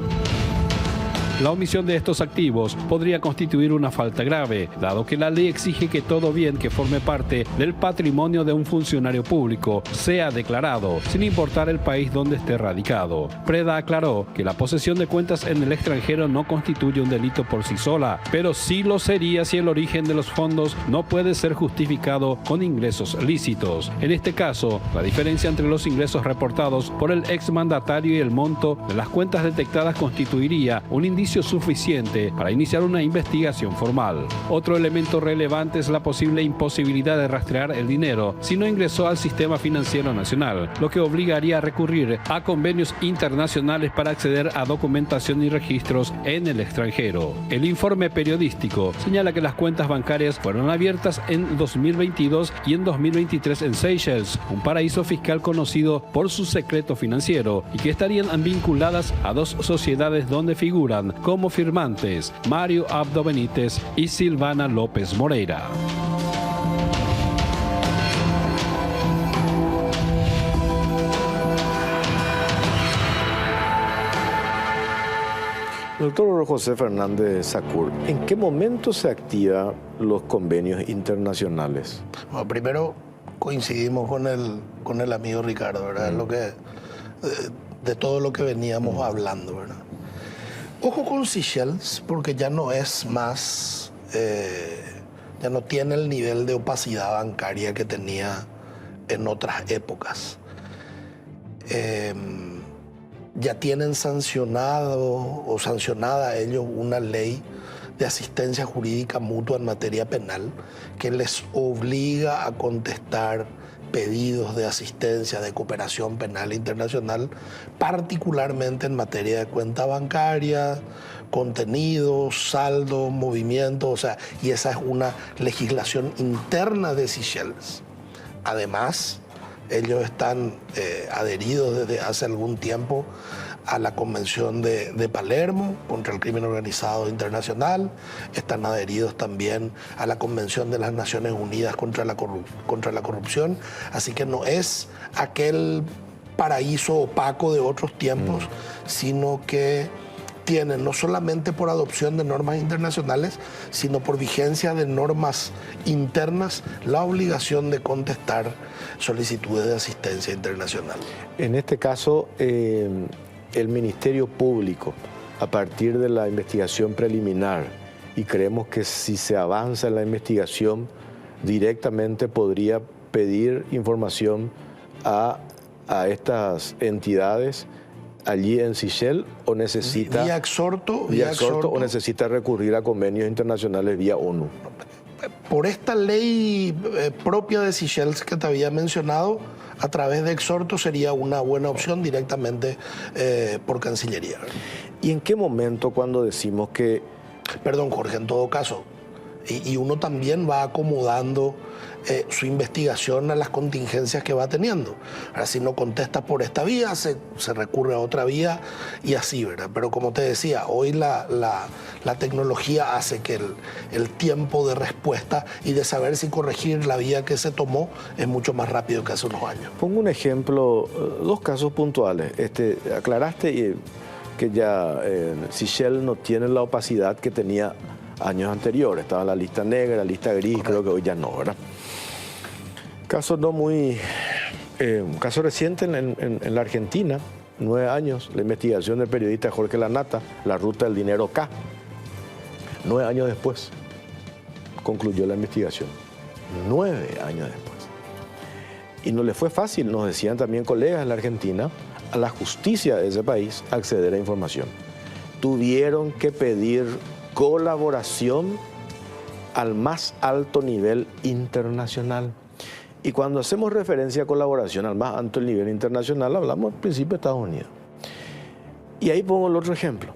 La omisión de estos activos podría constituir una falta grave, dado que la ley exige que todo bien que forme parte del patrimonio de un funcionario público sea declarado, sin importar el país donde esté radicado. Preda aclaró que la posesión de cuentas en el extranjero no constituye un delito por sí sola, pero sí lo sería si el origen de los fondos no puede ser justificado con ingresos lícitos. En este caso, la diferencia entre los ingresos reportados por el exmandatario y el monto de las cuentas detectadas constituiría un indicio indicio suficiente para iniciar una investigación formal. Otro elemento relevante es la posible imposibilidad de rastrear el dinero si no ingresó al sistema financiero nacional, lo que obligaría a recurrir a convenios internacionales para acceder a documentación y registros en el extranjero. El informe periodístico señala que las cuentas bancarias fueron abiertas en 2022 y en 2023 en Seychelles, un paraíso fiscal conocido por su secreto financiero, y que estarían vinculadas a dos sociedades donde figuran como firmantes Mario Abdo Benítez y Silvana López Moreira. Doctor José Fernández Sacur, ¿en qué momento se activan los convenios internacionales? Bueno, primero coincidimos con el amigo Ricardo, ¿verdad? Lo que, de todo lo que veníamos hablando, ¿verdad? Ojo con Seychelles, porque ya no es más, ya no tiene el nivel de opacidad bancaria que tenía en otras épocas. Ya tienen sancionado o sancionada ellos una ley de asistencia jurídica mutua en materia penal que les obliga a contestar pedidos de asistencia, de cooperación penal internacional, particularmente en materia de cuenta bancaria, contenidos, saldo, movimiento, o sea, y esa es una legislación interna de Seychelles. Además, ellos están adheridos desde hace algún tiempo a la Convención de Palermo contra el Crimen Organizado Internacional, están adheridos también a la Convención de las Naciones Unidas contra la Corrupción, así que no es aquel paraíso opaco de otros tiempos, sino que tienen, no solamente por adopción de normas internacionales, sino por vigencia de normas internas, la obligación de contestar solicitudes de asistencia internacional. En este caso, el Ministerio Público, a partir de la investigación preliminar, y creemos que si se avanza en la investigación, directamente podría pedir información a estas entidades allí en Seychelles, o necesita vía exhorto o necesita recurrir a convenios internacionales vía ONU. Por esta ley propia de Seychelles que te había mencionado, a través de exhorto sería una buena opción directamente por Cancillería. ¿Y en qué momento cuando decimos que... Perdón, Jorge, en todo caso, y uno también va acomodando su investigación a las contingencias que va teniendo. Ahora, si no contesta por esta vía, se recurre a otra vía y así, ¿verdad? Pero como te decía, hoy la tecnología hace que el tiempo de respuesta y de saber si corregir la vía que se tomó es mucho más rápido que hace unos años. Pongo un ejemplo, dos casos puntuales. Aclaraste que ya Seychelles no tiene la opacidad que tenía años anteriores. Estaba en la lista negra, la lista gris. Correcto. Creo que hoy ya no, ¿verdad? Caso no muy... un caso reciente en la Argentina, 9 años, la investigación del periodista Jorge Lanata, la ruta del dinero K. 9 años después concluyó la investigación. 9 años después. Y no le fue fácil, nos decían también colegas en la Argentina, a la justicia de ese país acceder a información. Tuvieron que pedir colaboración al más alto nivel internacional. Y cuando hacemos referencia a colaboración al más alto nivel internacional, hablamos al principio de Estados Unidos. Y ahí pongo el otro ejemplo.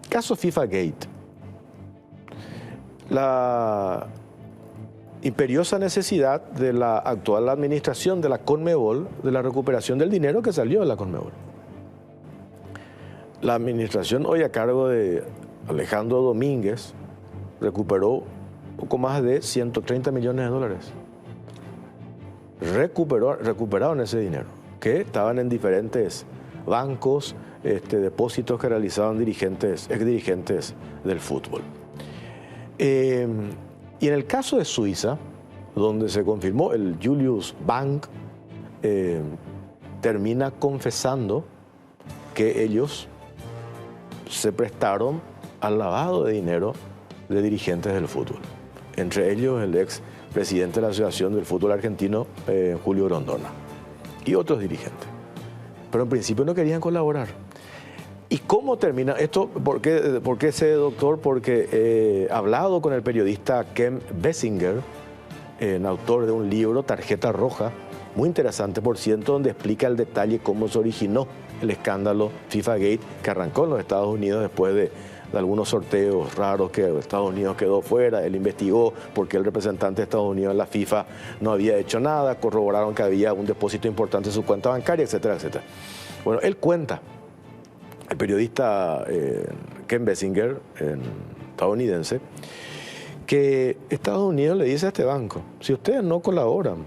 Caso FIFA Gate. La imperiosa necesidad de la actual administración de la Conmebol, de la recuperación del dinero que salió de la Conmebol. La administración hoy a cargo de Alejandro Domínguez recuperó poco más de 130 millones de dólares. Recuperaron ese dinero, que estaban en diferentes bancos, depósitos que realizaban exdirigentes del fútbol. Y en el caso de Suiza, donde se confirmó el Julius Bank, termina confesando que ellos se prestaron al lavado de dinero de dirigentes del fútbol. Entre ellos el ex presidente de la Asociación del Fútbol Argentino, Julio Grondona, y otros dirigentes. Pero en principio no querían colaborar. ¿Y cómo termina esto? ¿Por qué sé, doctor? Porque he hablado con el periodista Ken Bessinger, autor de un libro, Tarjeta Roja, muy interesante, por cierto, donde explica el detalle cómo se originó el escándalo FIFA Gate, que arrancó en los Estados Unidos después de algunos sorteos raros que Estados Unidos quedó fuera. Él investigó porque el representante de Estados Unidos en la FIFA no había hecho nada, corroboraron que había un depósito importante en su cuenta bancaria, etcétera, etcétera. Bueno, él cuenta, el periodista Ken Bessinger, estadounidense, que Estados Unidos le dice a este banco, si ustedes no colaboran,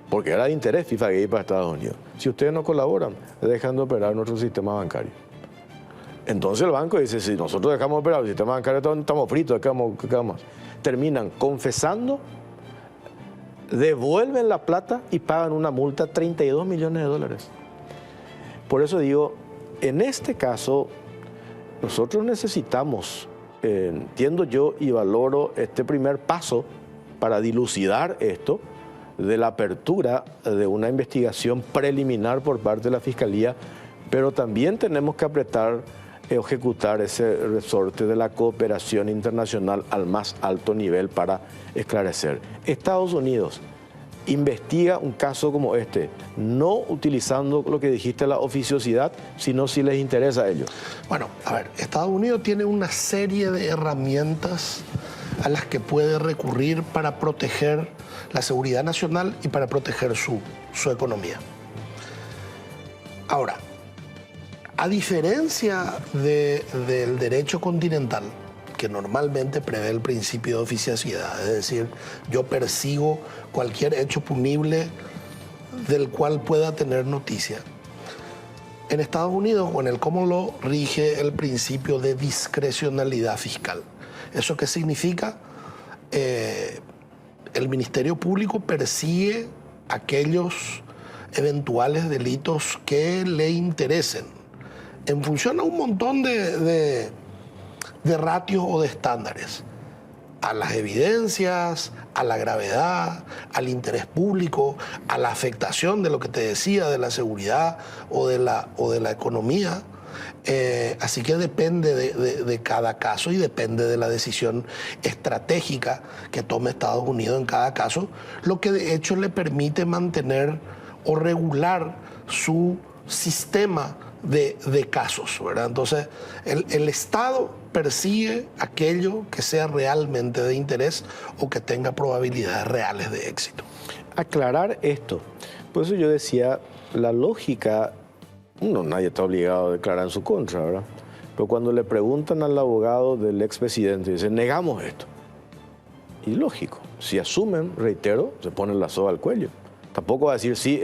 porque era de interés FIFA Gate para Estados Unidos, si ustedes no colaboran, dejan de operar nuestro sistema bancario. Entonces el banco dice, si nosotros dejamos de operar el sistema bancario, estamos fritos, ¿qué vamos? Terminan confesando, devuelven la plata y pagan una multa de $32 millones. Por eso digo, en este caso, nosotros necesitamos, entiendo yo y valoro este primer paso para dilucidar esto, de la apertura de una investigación preliminar por parte de la Fiscalía, pero también tenemos que ejecutar ese resorte de la cooperación internacional al más alto nivel para esclarecer. Estados Unidos investiga un caso como este, no utilizando lo que dijiste, la oficiosidad, sino si les interesa a ellos. Bueno, a ver, Estados Unidos tiene una serie de herramientas a las que puede recurrir para proteger la seguridad nacional y para proteger su economía. Ahora, a diferencia del derecho continental, que normalmente prevé el principio de oficiosidad, es decir, yo persigo cualquier hecho punible del cual pueda tener noticia. En Estados Unidos, o en el common law, rige el principio de discrecionalidad fiscal. ¿Eso qué significa? El Ministerio Público persigue aquellos eventuales delitos que le interesen, en función a un montón de ratios o de estándares, a las evidencias, a la gravedad, al interés público, a la afectación de lo que te decía, de la seguridad o de la economía. Así que depende de cada caso y depende de la decisión estratégica que tome Estados Unidos en cada caso, lo que de hecho le permite mantener o regular su sistema de casos, ¿verdad? Entonces, el Estado persigue aquello que sea realmente de interés o que tenga probabilidades reales de éxito. Aclarar esto. Por eso yo decía, la lógica, nadie está obligado a declarar en su contra, ¿verdad? Pero cuando le preguntan al abogado del expresidente, dicen, negamos esto. Y lógico, si asumen, reitero, se ponen la soga al cuello. Tampoco va a decir, sí,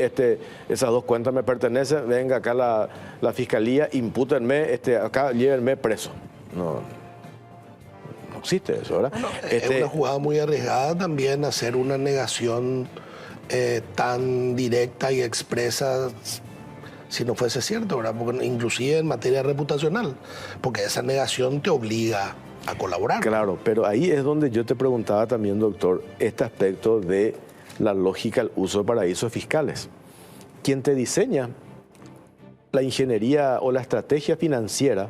esas dos cuentas me pertenecen, venga acá la fiscalía, impútenme, acá llévenme preso. No existe eso, ¿verdad? Bueno, es una jugada muy arriesgada también hacer una negación tan directa y expresa si no fuese cierto, ¿verdad? Porque inclusive en materia reputacional, porque esa negación te obliga a colaborar. Claro, pero ahí es donde yo te preguntaba también, doctor, este aspecto de la lógica del uso de paraísos fiscales. Quien te diseña la ingeniería o la estrategia financiera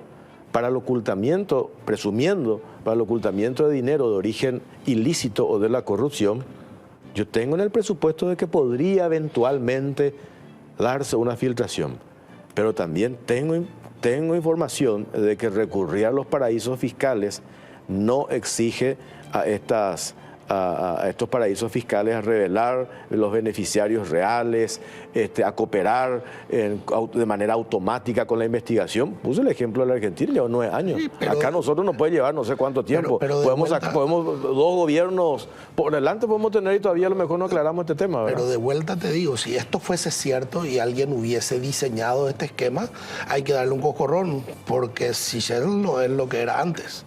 para el ocultamiento, presumiendo, para el ocultamiento de dinero de origen ilícito o de la corrupción, yo tengo en el presupuesto de que podría eventualmente darse una filtración, pero también tengo información de que recurrir a los paraísos fiscales no exige a estos paraísos fiscales a revelar los beneficiarios reales, a cooperar de manera automática con la investigación. Puse el ejemplo de la Argentina, lleva 9 años. Sí, acá nosotros nos puede llevar no sé cuánto tiempo. Podemos dos gobiernos por delante podemos tener y todavía a lo mejor no aclaramos este tema, ¿verdad? Pero de vuelta te digo, si esto fuese cierto y alguien hubiese diseñado este esquema, hay que darle un coscorrón, porque si Shell no es lo que era antes.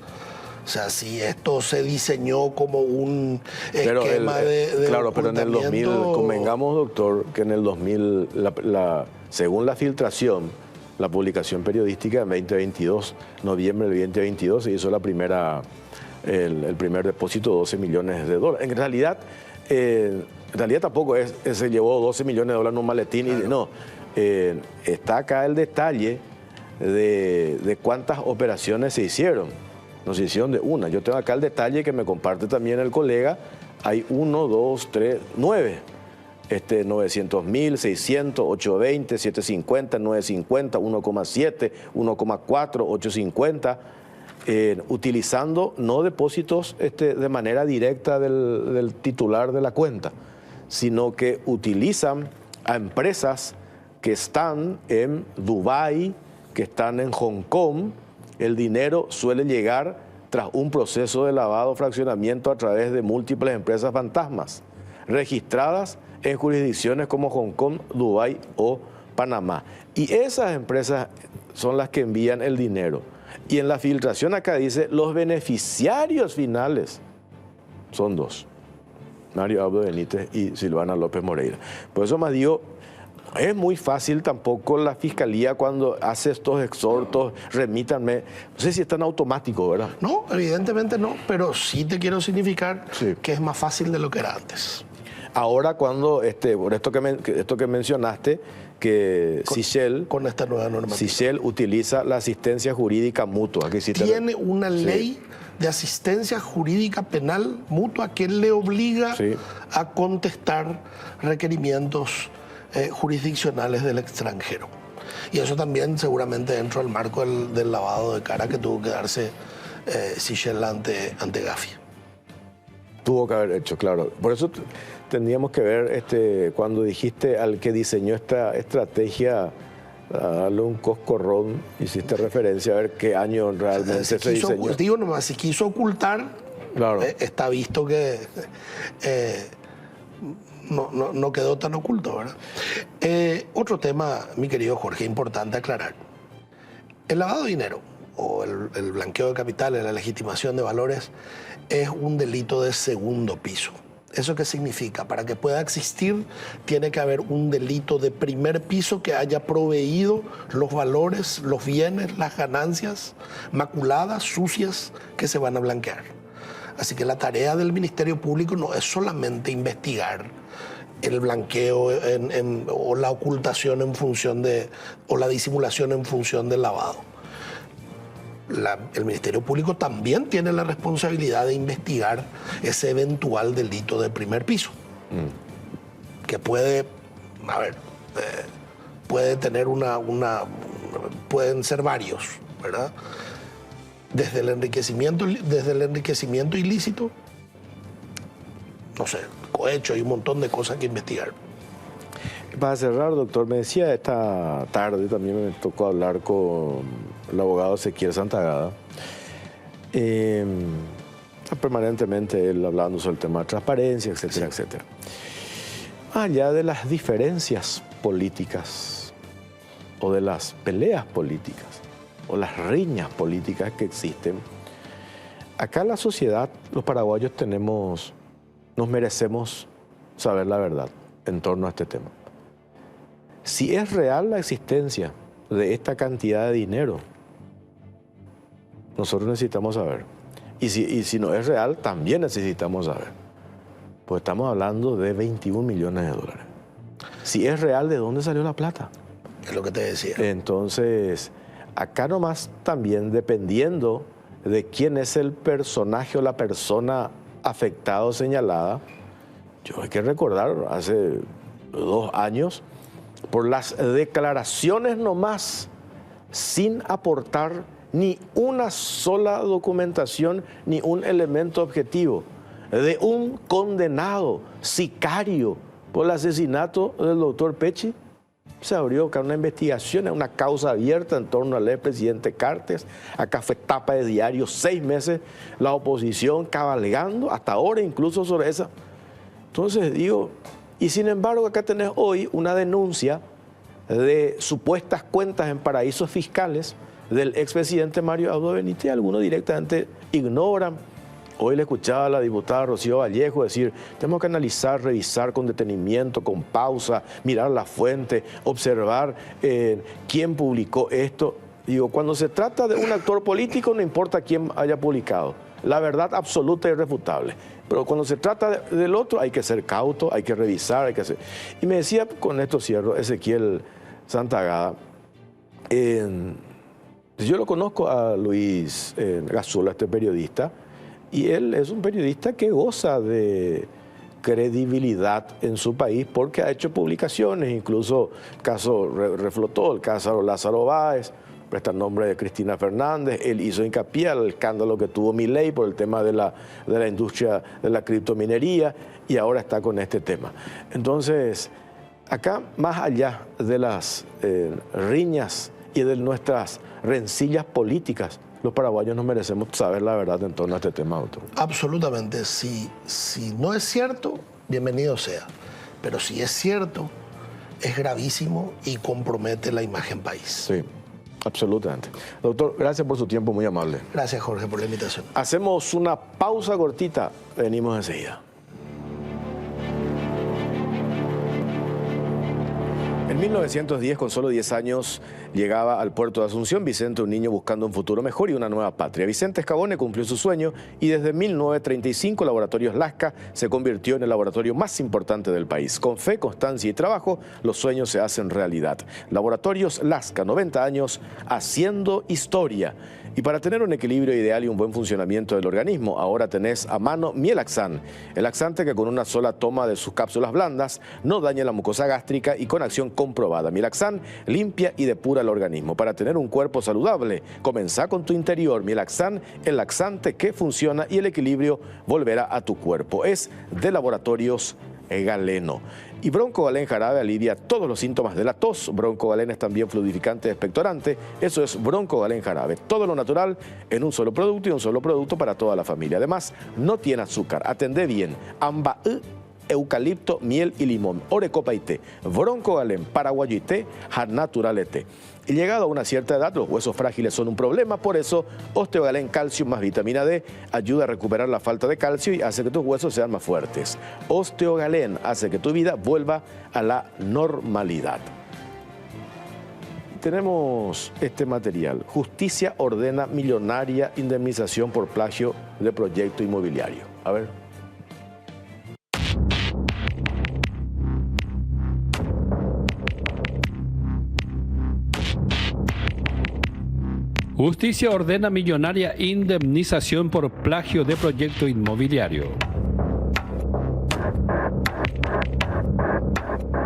O sea, si esto se diseñó como un esquema de claro, pero en el 2000, convengamos, doctor, que en el 2000, según la filtración, la publicación periodística en 2022, noviembre del 2022, se hizo el primer depósito de $12 millones. En realidad tampoco se llevó $12 millones en un maletín. Claro. Y no, está acá el detalle de cuántas operaciones se hicieron. No se hicieron de una. Yo tengo acá el detalle que me comparte también el colega. Hay 1, 2, 3, 9. 900.000, 600, 820, 750, 950, 1,7, 1,4, 850, utilizando no depósitos de manera directa del titular de la cuenta, sino que utilizan a empresas que están en Dubái, que están en Hong Kong. El dinero suele llegar tras un proceso de lavado, fraccionamiento a través de múltiples empresas fantasmas, registradas en jurisdicciones como Hong Kong, Dubái o Panamá. Y esas empresas son las que envían el dinero. Y en la filtración acá dice, los beneficiarios finales son 2. Mario Abdo Benítez y Silvana López Moreira. Por eso más digo, es muy fácil tampoco la fiscalía cuando hace estos exhortos, remítanme, no sé si es tan automático, ¿verdad? No, evidentemente no, pero sí te quiero significar que es más fácil de lo que era antes. Ahora cuando, por esto que mencionaste, que Sichel, con esta nueva normativa, Sichel utiliza la asistencia jurídica mutua. Que tiene una ley de asistencia jurídica penal mutua que le obliga a contestar requerimientos jurisdiccionales del extranjero. Y eso también seguramente dentro del marco del lavado de cara que tuvo que darse Sichel ante Gafi. Tuvo que haber hecho, claro. Por eso tendríamos que ver, cuando dijiste al que diseñó esta estrategia, darle un coscorrón, hiciste referencia a ver qué año realmente se diseñó. Digo nomás, si quiso ocultar, claro. Está visto que no quedó tan oculto, ¿verdad? Otro tema, mi querido Jorge, importante aclarar. El lavado de dinero o el blanqueo de capitales, la legitimación de valores, es un delito de segundo piso. ¿Eso qué significa? Para que pueda existir, tiene que haber un delito de primer piso que haya proveído los valores, los bienes, las ganancias maculadas, sucias, que se van a blanquear. Así que la tarea del Ministerio Público no es solamente investigar el blanqueo o la ocultación en función o la disimulación en función del lavado. El Ministerio Público también tiene la responsabilidad de investigar ese eventual delito de primer piso, que puede tener pueden ser varios, ¿verdad? Desde el enriquecimiento ilícito, no sé, cohecho y un montón de cosas que investigar. Para cerrar, doctor, me decía esta tarde, también me tocó hablar con el abogado Ezequiel Santagada, está permanentemente él hablando sobre el tema de transparencia, etcétera, etcétera. Más allá de las diferencias políticas o de las peleas políticas o las riñas políticas que existen, acá en la sociedad, los paraguayos nos merecemos saber la verdad en torno a este tema. Si es real la existencia de esta cantidad de dinero, nosotros necesitamos saber. Y si no es real, también necesitamos saber. Pues estamos hablando de 21 millones de dólares. Si es real, ¿de dónde salió la plata? Es lo que te decía. Entonces, acá nomás también, dependiendo de quién es el personaje o la persona afectada o señalada, yo hay que recordar, hace 2 años, por las declaraciones nomás, sin aportar ni una sola documentación, ni un elemento objetivo, de un condenado sicario por el asesinato del doctor Pecci, se abrió acá una investigación, una causa abierta en torno al expresidente Cartes. Acá fue tapa de diario 6 meses, la oposición cabalgando, hasta ahora incluso sobre esa. Entonces digo, y sin embargo acá tenés hoy una denuncia de supuestas cuentas en paraísos fiscales del expresidente Mario Abdo Benítez, algunos directamente ignoran. Hoy le escuchaba a la diputada Rocío Vallejo decir, tenemos que analizar, revisar con detenimiento, con pausa, mirar la fuente, observar quién publicó esto. Digo, cuando se trata de un actor político, no importa quién haya publicado, la verdad absoluta e irrefutable. Pero cuando se trata del otro, hay que ser cauto, hay que revisar, hay que hacer. Y me decía, con esto cierro, Ezequiel Santagada, Yo lo conozco a Luis Gazzola, este periodista, y él es un periodista que goza de credibilidad en su país porque ha hecho publicaciones, incluso el caso reflotó, el caso Lázaro Báez, presta el nombre de Cristina Fernández. Él hizo hincapié al escándalo que tuvo Milei por el tema de la industria de la criptominería, y ahora está con este tema. Entonces, acá, más allá de las riñas y de nuestras rencillas políticas, los paraguayos nos merecemos saber la verdad en torno a este tema, doctor. Absolutamente. Si no es cierto, bienvenido sea. Pero si es cierto, es gravísimo y compromete la imagen país. Sí, absolutamente. Doctor, gracias por su tiempo, muy amable. Gracias, Jorge, por la invitación. Hacemos una pausa cortita, venimos enseguida. En 1910, con solo 10 años, llegaba al puerto de Asunción Vicente, un niño buscando un futuro mejor y una nueva patria. Vicente Escabone cumplió su sueño y desde 1935 Laboratorios Lasca se convirtió en el laboratorio más importante del país. Con fe, constancia y trabajo, los sueños se hacen realidad. Laboratorios Lasca, 90 años haciendo historia. Y para tener un equilibrio ideal y un buen funcionamiento del organismo, ahora tenés a mano Mielaxan, el laxante que con una sola toma de sus cápsulas blandas no daña la mucosa gástrica y con acción comprobada. Mielaxan limpia y depura el organismo. Para tener un cuerpo saludable, comenzá con tu interior. Mielaxan, el laxante que funciona y el equilibrio volverá a tu cuerpo. Es de Laboratorios Galeno. Y Broncogalén jarabe alivia todos los síntomas de la tos. Broncogalén es también fluidificante y expectorante. Eso es Broncogalén jarabe. Todo lo natural en un solo producto y un solo producto para toda la familia. Además, no tiene azúcar. Atendé bien. Amba, eucalipto, miel y limón. Orecopa y té. Broncogalén, paraguayo y té, natural té. Y llegado a una cierta edad, los huesos frágiles son un problema, por eso Osteogalén Calcium más vitamina D ayuda a recuperar la falta de calcio y hace que tus huesos sean más fuertes. Osteogalén hace que tu vida vuelva a la normalidad. Tenemos este material. Justicia ordena millonaria indemnización por plagio de proyecto inmobiliario. A ver. Justicia ordena millonaria indemnización por plagio de proyecto inmobiliario.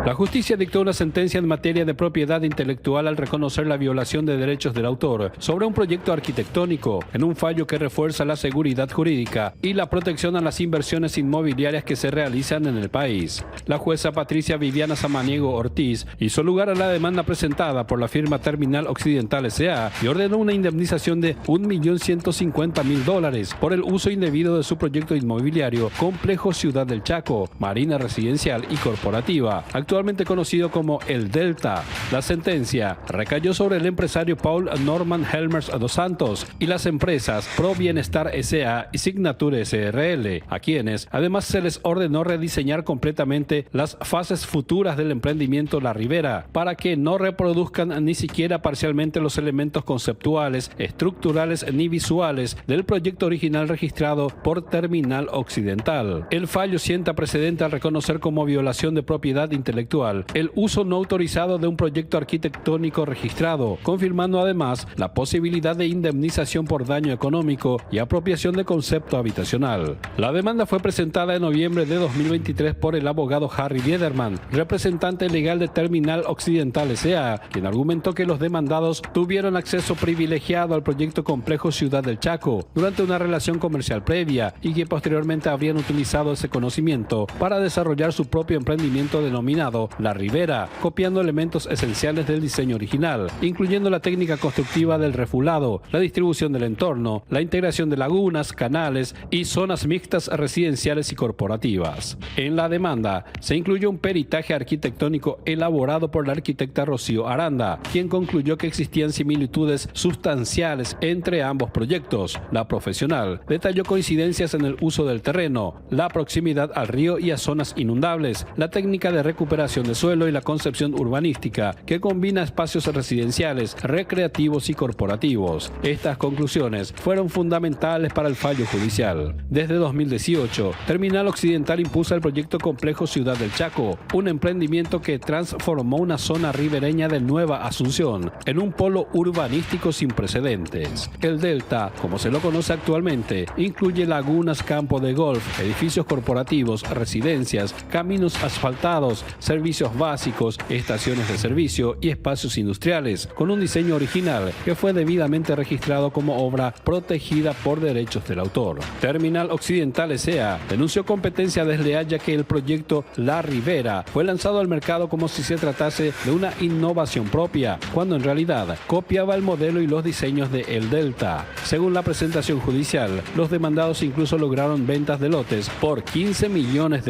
La justicia dictó una sentencia en materia de propiedad intelectual al reconocer la violación de derechos del autor sobre un proyecto arquitectónico en un fallo que refuerza la seguridad jurídica y la protección a las inversiones inmobiliarias que se realizan en el país. La jueza Patricia Viviana Samaniego Ortiz hizo lugar a la demanda presentada por la firma Terminal Occidental S.A. y ordenó una indemnización de $1.150.000 por el uso indebido de su proyecto inmobiliario Complejo Ciudad del Chaco, Marina Residencial y Corporativa, actualmente conocido como El Delta. La sentencia recayó sobre el empresario Paul Norman Helmers dos Santos y las empresas Pro Bienestar S.A. y Signature S.R.L., a quienes además se les ordenó rediseñar completamente las fases futuras del emprendimiento La Ribera para que no reproduzcan ni siquiera parcialmente los elementos conceptuales, estructurales ni visuales del proyecto original registrado por Terminal Occidental. El fallo sienta precedente al reconocer como violación de propiedad intelectual el uso no autorizado de un proyecto arquitectónico registrado, confirmando además la posibilidad de indemnización por daño económico y apropiación de concepto habitacional. La demanda fue presentada en noviembre de 2023 por el abogado Harry Biederman, representante legal de Terminal Occidental S.A., quien argumentó que los demandados tuvieron acceso privilegiado al proyecto Complejo Ciudad del Chaco durante una relación comercial previa y que posteriormente habrían utilizado ese conocimiento para desarrollar su propio emprendimiento denominado La Ribera, copiando elementos esenciales del diseño original, incluyendo la técnica constructiva del refulado, la distribución del entorno, la integración de lagunas, canales y zonas mixtas residenciales y corporativas. En la demanda se incluyó un peritaje arquitectónico elaborado por la arquitecta Rocío Aranda, quien concluyó que existían similitudes sustanciales entre ambos proyectos. La profesional detalló coincidencias en el uso del terreno, la proximidad al río y a zonas inundables, la técnica de recuperación recuperación de suelo y la concepción urbanística, que combina espacios residenciales, recreativos y corporativos. Estas conclusiones fueron fundamentales para el fallo judicial. Desde 2018, Terminal Occidental impulsa el proyecto Complejo Ciudad del Chaco, un emprendimiento que transformó una zona ribereña de Nueva Asunción en un polo urbanístico sin precedentes. El Delta, como se lo conoce actualmente, incluye lagunas, campo de golf, edificios corporativos, residencias, caminos asfaltados, servicios básicos, estaciones de servicio y espacios industriales, con un diseño original que fue debidamente registrado como obra protegida por derechos del autor. Terminal Occidental S.A. denunció competencia desleal, ya que el proyecto La Ribera fue lanzado al mercado como si se tratase de una innovación propia, cuando en realidad copiaba el modelo y los diseños de El Delta. Según la presentación judicial, los demandados incluso lograron ventas de lotes por $15 millones,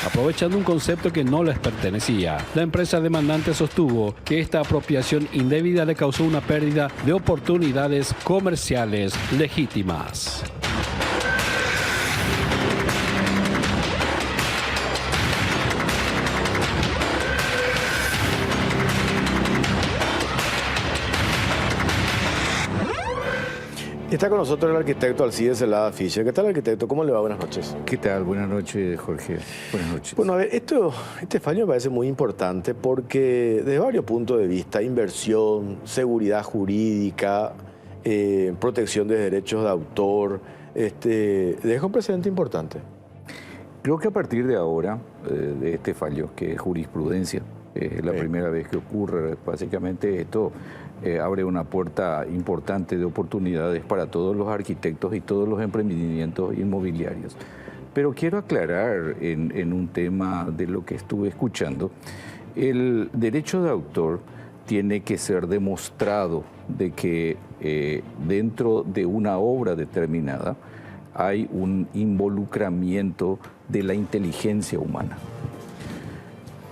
aprovechando un concepto que no les pertenecía. La empresa demandante sostuvo que esta apropiación indebida le causó una pérdida de oportunidades comerciales legítimas. Está con nosotros el arquitecto Alcides Celada Fischer. ¿Qué tal, arquitecto? ¿Cómo le va? Buenas noches. ¿Qué tal? Buenas noches, Jorge. Buenas noches. Bueno, a ver, este fallo me parece muy importante porque desde varios puntos de vista, inversión, seguridad jurídica, protección de derechos de autor, deja un precedente importante. Creo que a partir de ahora, de este fallo, que es jurisprudencia, es la primera vez que ocurre, básicamente esto abre una puerta importante de oportunidades para todos los arquitectos y todos los emprendimientos inmobiliarios. Pero quiero aclarar en un tema de lo que estuve escuchando, el derecho de autor tiene que ser demostrado de que dentro de una obra determinada hay un involucramiento de la inteligencia humana.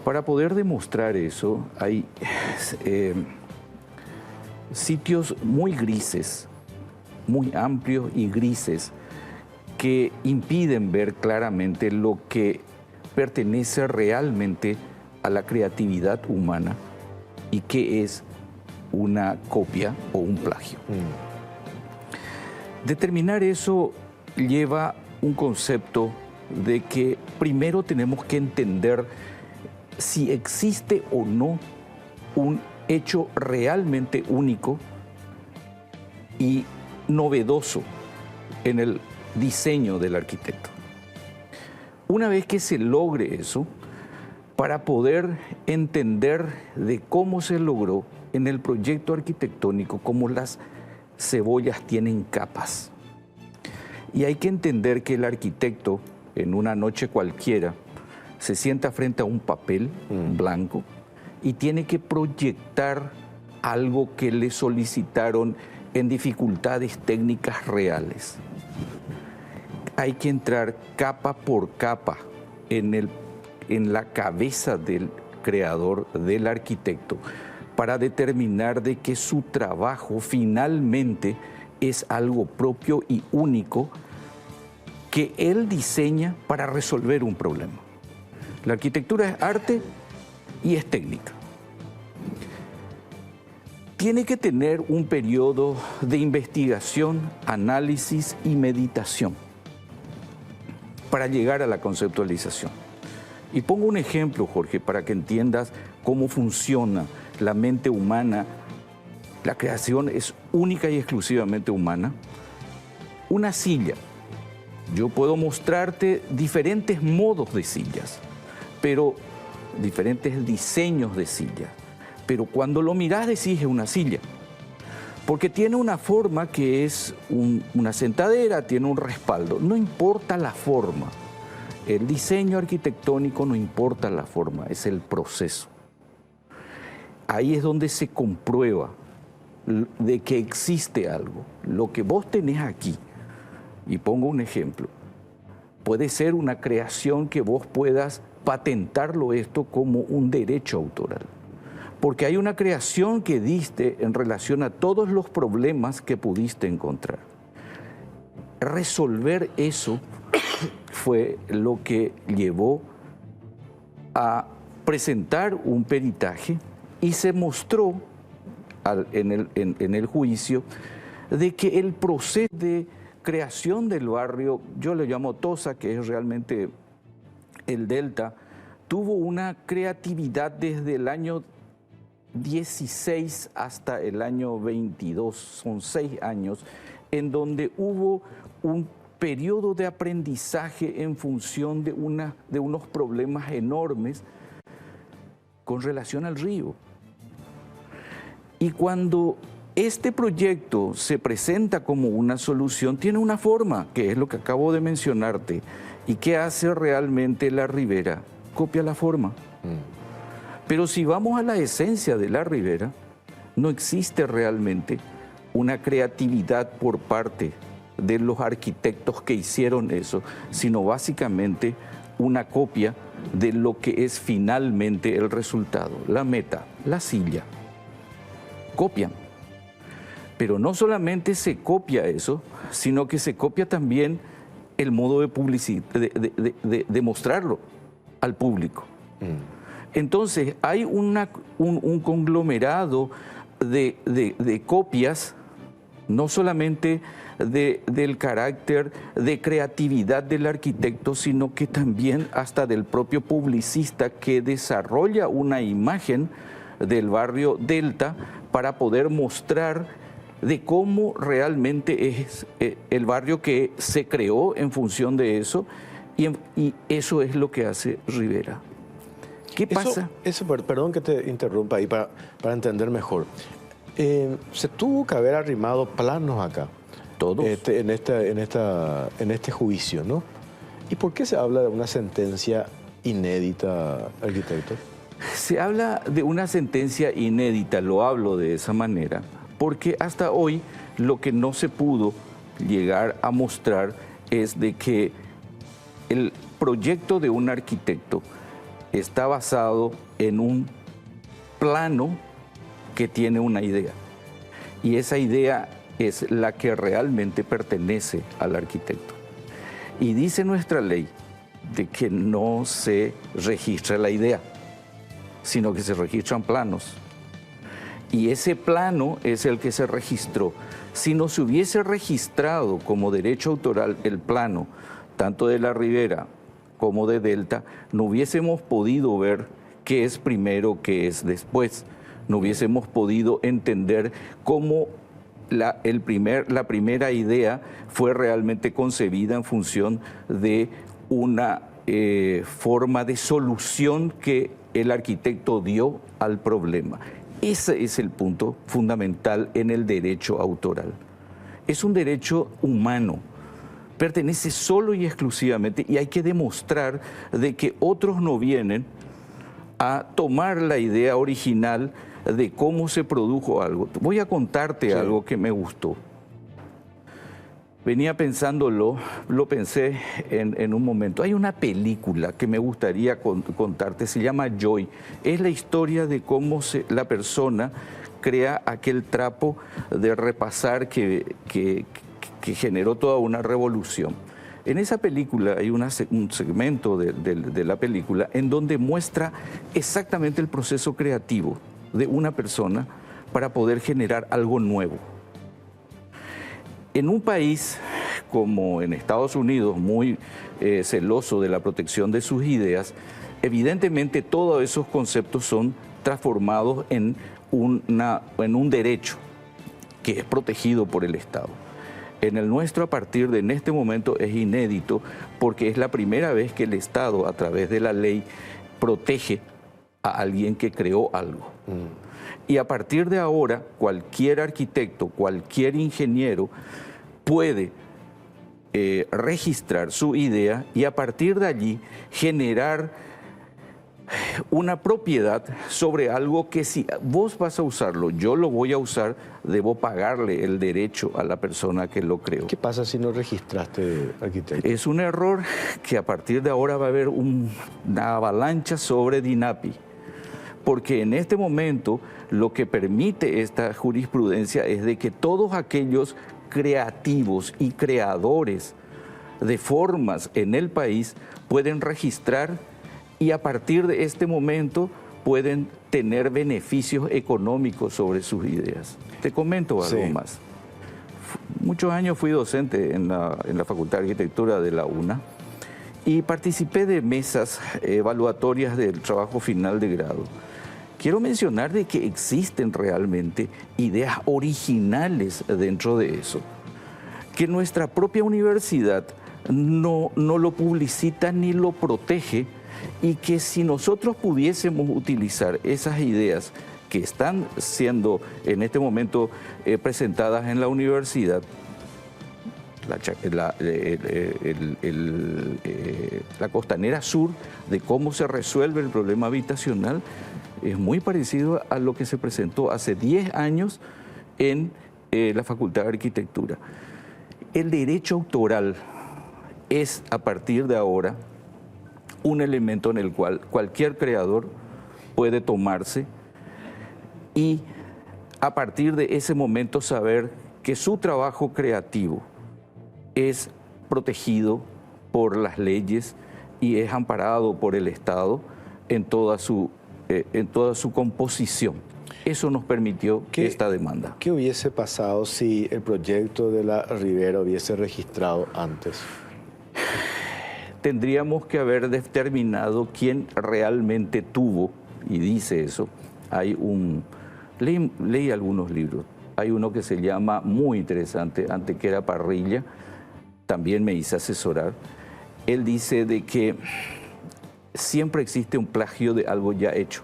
Para poder demostrar eso, hay sitios muy grises, muy amplios y grises, que impiden ver claramente lo que pertenece realmente a la creatividad humana y qué es una copia o un plagio. Determinar eso lleva un concepto de que primero tenemos que entender si existe o no un hecho realmente único y novedoso en el diseño del arquitecto. Una vez que se logre eso, para poder entender de cómo se logró en el proyecto arquitectónico, cómo las cebollas tienen capas. Y hay que entender que el arquitecto, en una noche cualquiera, se sienta frente a un papel blanco y tiene que proyectar algo que le solicitaron en dificultades técnicas reales. Hay que entrar capa por capa en la cabeza del creador, del arquitecto, para determinar de que su trabajo finalmente es algo propio y único que él diseña para resolver un problema. La arquitectura es arte y es técnica. Tiene que tener un periodo de investigación, análisis y meditación para llegar a la conceptualización. Y pongo un ejemplo, Jorge, para que entiendas cómo funciona la mente humana. La creación es única y exclusivamente humana. Una silla. Yo puedo mostrarte diferentes modos de sillas, pero diferentes diseños de silla. Pero cuando lo mirás decís es una silla, porque tiene una forma que es una sentadera, tiene un respaldo. No importa la forma. El diseño arquitectónico no importa la forma, es el proceso. Ahí es donde se comprueba de que existe algo. Lo que vos tenés aquí, y pongo un ejemplo, puede ser una creación que vos puedas patentarlo esto como un derecho autoral. Porque hay una creación que diste en relación a todos los problemas que pudiste encontrar. Resolver eso fue lo que llevó a presentar un peritaje y se mostró en el juicio de que el proceso de creación del barrio, yo le llamo Tosa, que es realmente el Delta, tuvo una creatividad desde el año 16 hasta el año 22, son 6 años, en donde hubo un periodo de aprendizaje en función de unos problemas enormes con relación al río. Y cuando este proyecto se presenta como una solución, tiene una forma, que es lo que acabo de mencionarte. ¿Y qué hace realmente la Ribera? Copia la forma. Pero si vamos a la esencia de la Ribera, no existe realmente una creatividad por parte de los arquitectos que hicieron eso, sino básicamente una copia de lo que es finalmente el resultado, la meta, la silla. Copian. Pero no solamente se copia eso, sino que se copia también el modo de mostrarlo al público. Entonces hay un conglomerado de copias, no solamente del carácter de creatividad del arquitecto, sino que también hasta del propio publicista que desarrolla una imagen del barrio Delta para poder mostrar de cómo realmente es el barrio que se creó en función de eso, y eso es lo que hace Ribera. ¿Qué pasa? Perdón que te interrumpa ahí para entender mejor. Se tuvo que haber arrimado planos acá. Todos. En este juicio, ¿no? ¿Y por qué se habla de una sentencia inédita, arquitecto? Se habla de una sentencia inédita, lo hablo de esa manera, porque hasta hoy lo que no se pudo llegar a mostrar es de que el proyecto de un arquitecto está basado en un plano que tiene una idea. Y esa idea es la que realmente pertenece al arquitecto. Y dice nuestra ley de que no se registra la idea, sino que se registran planos. Y ese plano es el que se registró. Si no se hubiese registrado como derecho autoral el plano, tanto de la Ribera como de Delta, no hubiésemos podido ver qué es primero, qué es después. No hubiésemos podido entender cómo la primera idea fue realmente concebida en función de una forma de solución que el arquitecto dio al problema. Ese es el punto fundamental en el derecho autoral. Es un derecho humano, pertenece solo y exclusivamente, y hay que demostrar de que otros no vienen a tomar la idea original de cómo se produjo algo. Voy a contarte algo que me gustó. Venía pensándolo, lo pensé en un momento. Hay una película que me gustaría contarte, se llama Joy. Es la historia de cómo la persona crea aquel trapo de repasar que generó toda una revolución. En esa película hay un segmento de la película en donde muestra exactamente el proceso creativo de una persona para poder generar algo nuevo. En un país como en Estados Unidos, muy celoso de la protección de sus ideas, evidentemente todos esos conceptos son transformados en un derecho que es protegido por el Estado. En el nuestro, a partir de este momento, es inédito porque es la primera vez que el Estado, a través de la ley, protege a alguien que creó algo. Y a partir de ahora, cualquier arquitecto, cualquier ingeniero puede registrar su idea y a partir de allí generar una propiedad sobre algo que si vos vas a usarlo, yo lo voy a usar, debo pagarle el derecho a la persona que lo creó. ¿Qué pasa si no registraste, arquitecto? Es un error que a partir de ahora va a haber una avalancha sobre DINAPI, porque en este momento lo que permite esta jurisprudencia es de que todos aquellos creativos y creadores de formas en el país pueden registrar y a partir de este momento pueden tener beneficios económicos sobre sus ideas. Te comento algo más. Muchos años fui docente en la Facultad de Arquitectura de la UNA y participé de mesas evaluatorias del trabajo final de grado. Quiero mencionar de que existen realmente ideas originales dentro de eso, que nuestra propia universidad no lo publicita ni lo protege, y que si nosotros pudiésemos utilizar esas ideas que están siendo en este momento presentadas en la universidad, la costanera sur, de cómo se resuelve el problema habitacional, es muy parecido a lo que se presentó hace 10 años en la Facultad de Arquitectura. El derecho autoral es, a partir de ahora, un elemento en el cual cualquier creador puede tomarse y a partir de ese momento saber que su trabajo creativo es protegido por las leyes y es amparado por el Estado en toda su composición. Eso nos permitió esta demanda. ¿Qué hubiese pasado si el proyecto de la Ribera hubiese registrado antes? Tendríamos que haber determinado quién realmente tuvo, y dice eso. Leí algunos libros. Hay uno que se llama, muy interesante, Antequera Parrilla, también me hice asesorar. Él dice de que siempre existe un plagio de algo ya hecho.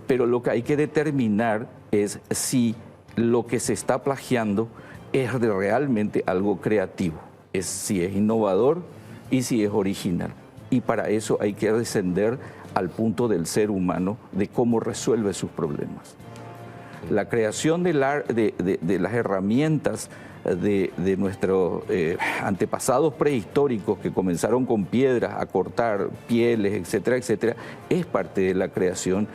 Pero lo que hay que determinar es si lo que se está plagiando es realmente algo creativo, si es innovador y si es original. Y para eso hay que descender al punto del ser humano, de cómo resuelve sus problemas. La creación de las herramientas de nuestros antepasados prehistóricos que comenzaron con piedras a cortar pieles, etcétera, etcétera, es parte de la creación,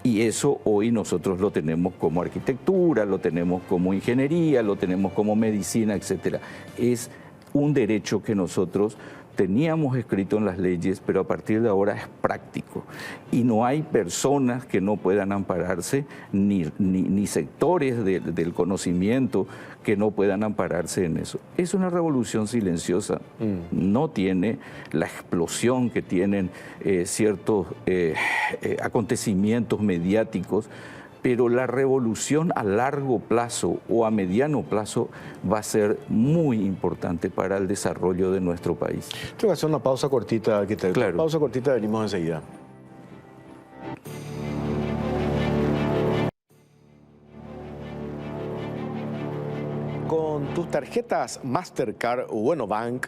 y eso hoy nosotros lo tenemos como arquitectura, lo tenemos como ingeniería, lo tenemos como medicina, etcétera. Es un derecho que nosotros teníamos escrito en las leyes, pero a partir de ahora es práctico. Y no hay personas que no puedan ampararse, ni sectores del conocimiento que no puedan ampararse en eso. Es una revolución silenciosa, no tiene la explosión que tienen ciertos acontecimientos mediáticos, pero la revolución a largo plazo o a mediano plazo va a ser muy importante para el desarrollo de nuestro país. Tengo que hacer una pausa cortita, arquitecto. Claro. Pausa cortita, venimos enseguida. Con tus tarjetas Mastercard o Bueno Bank,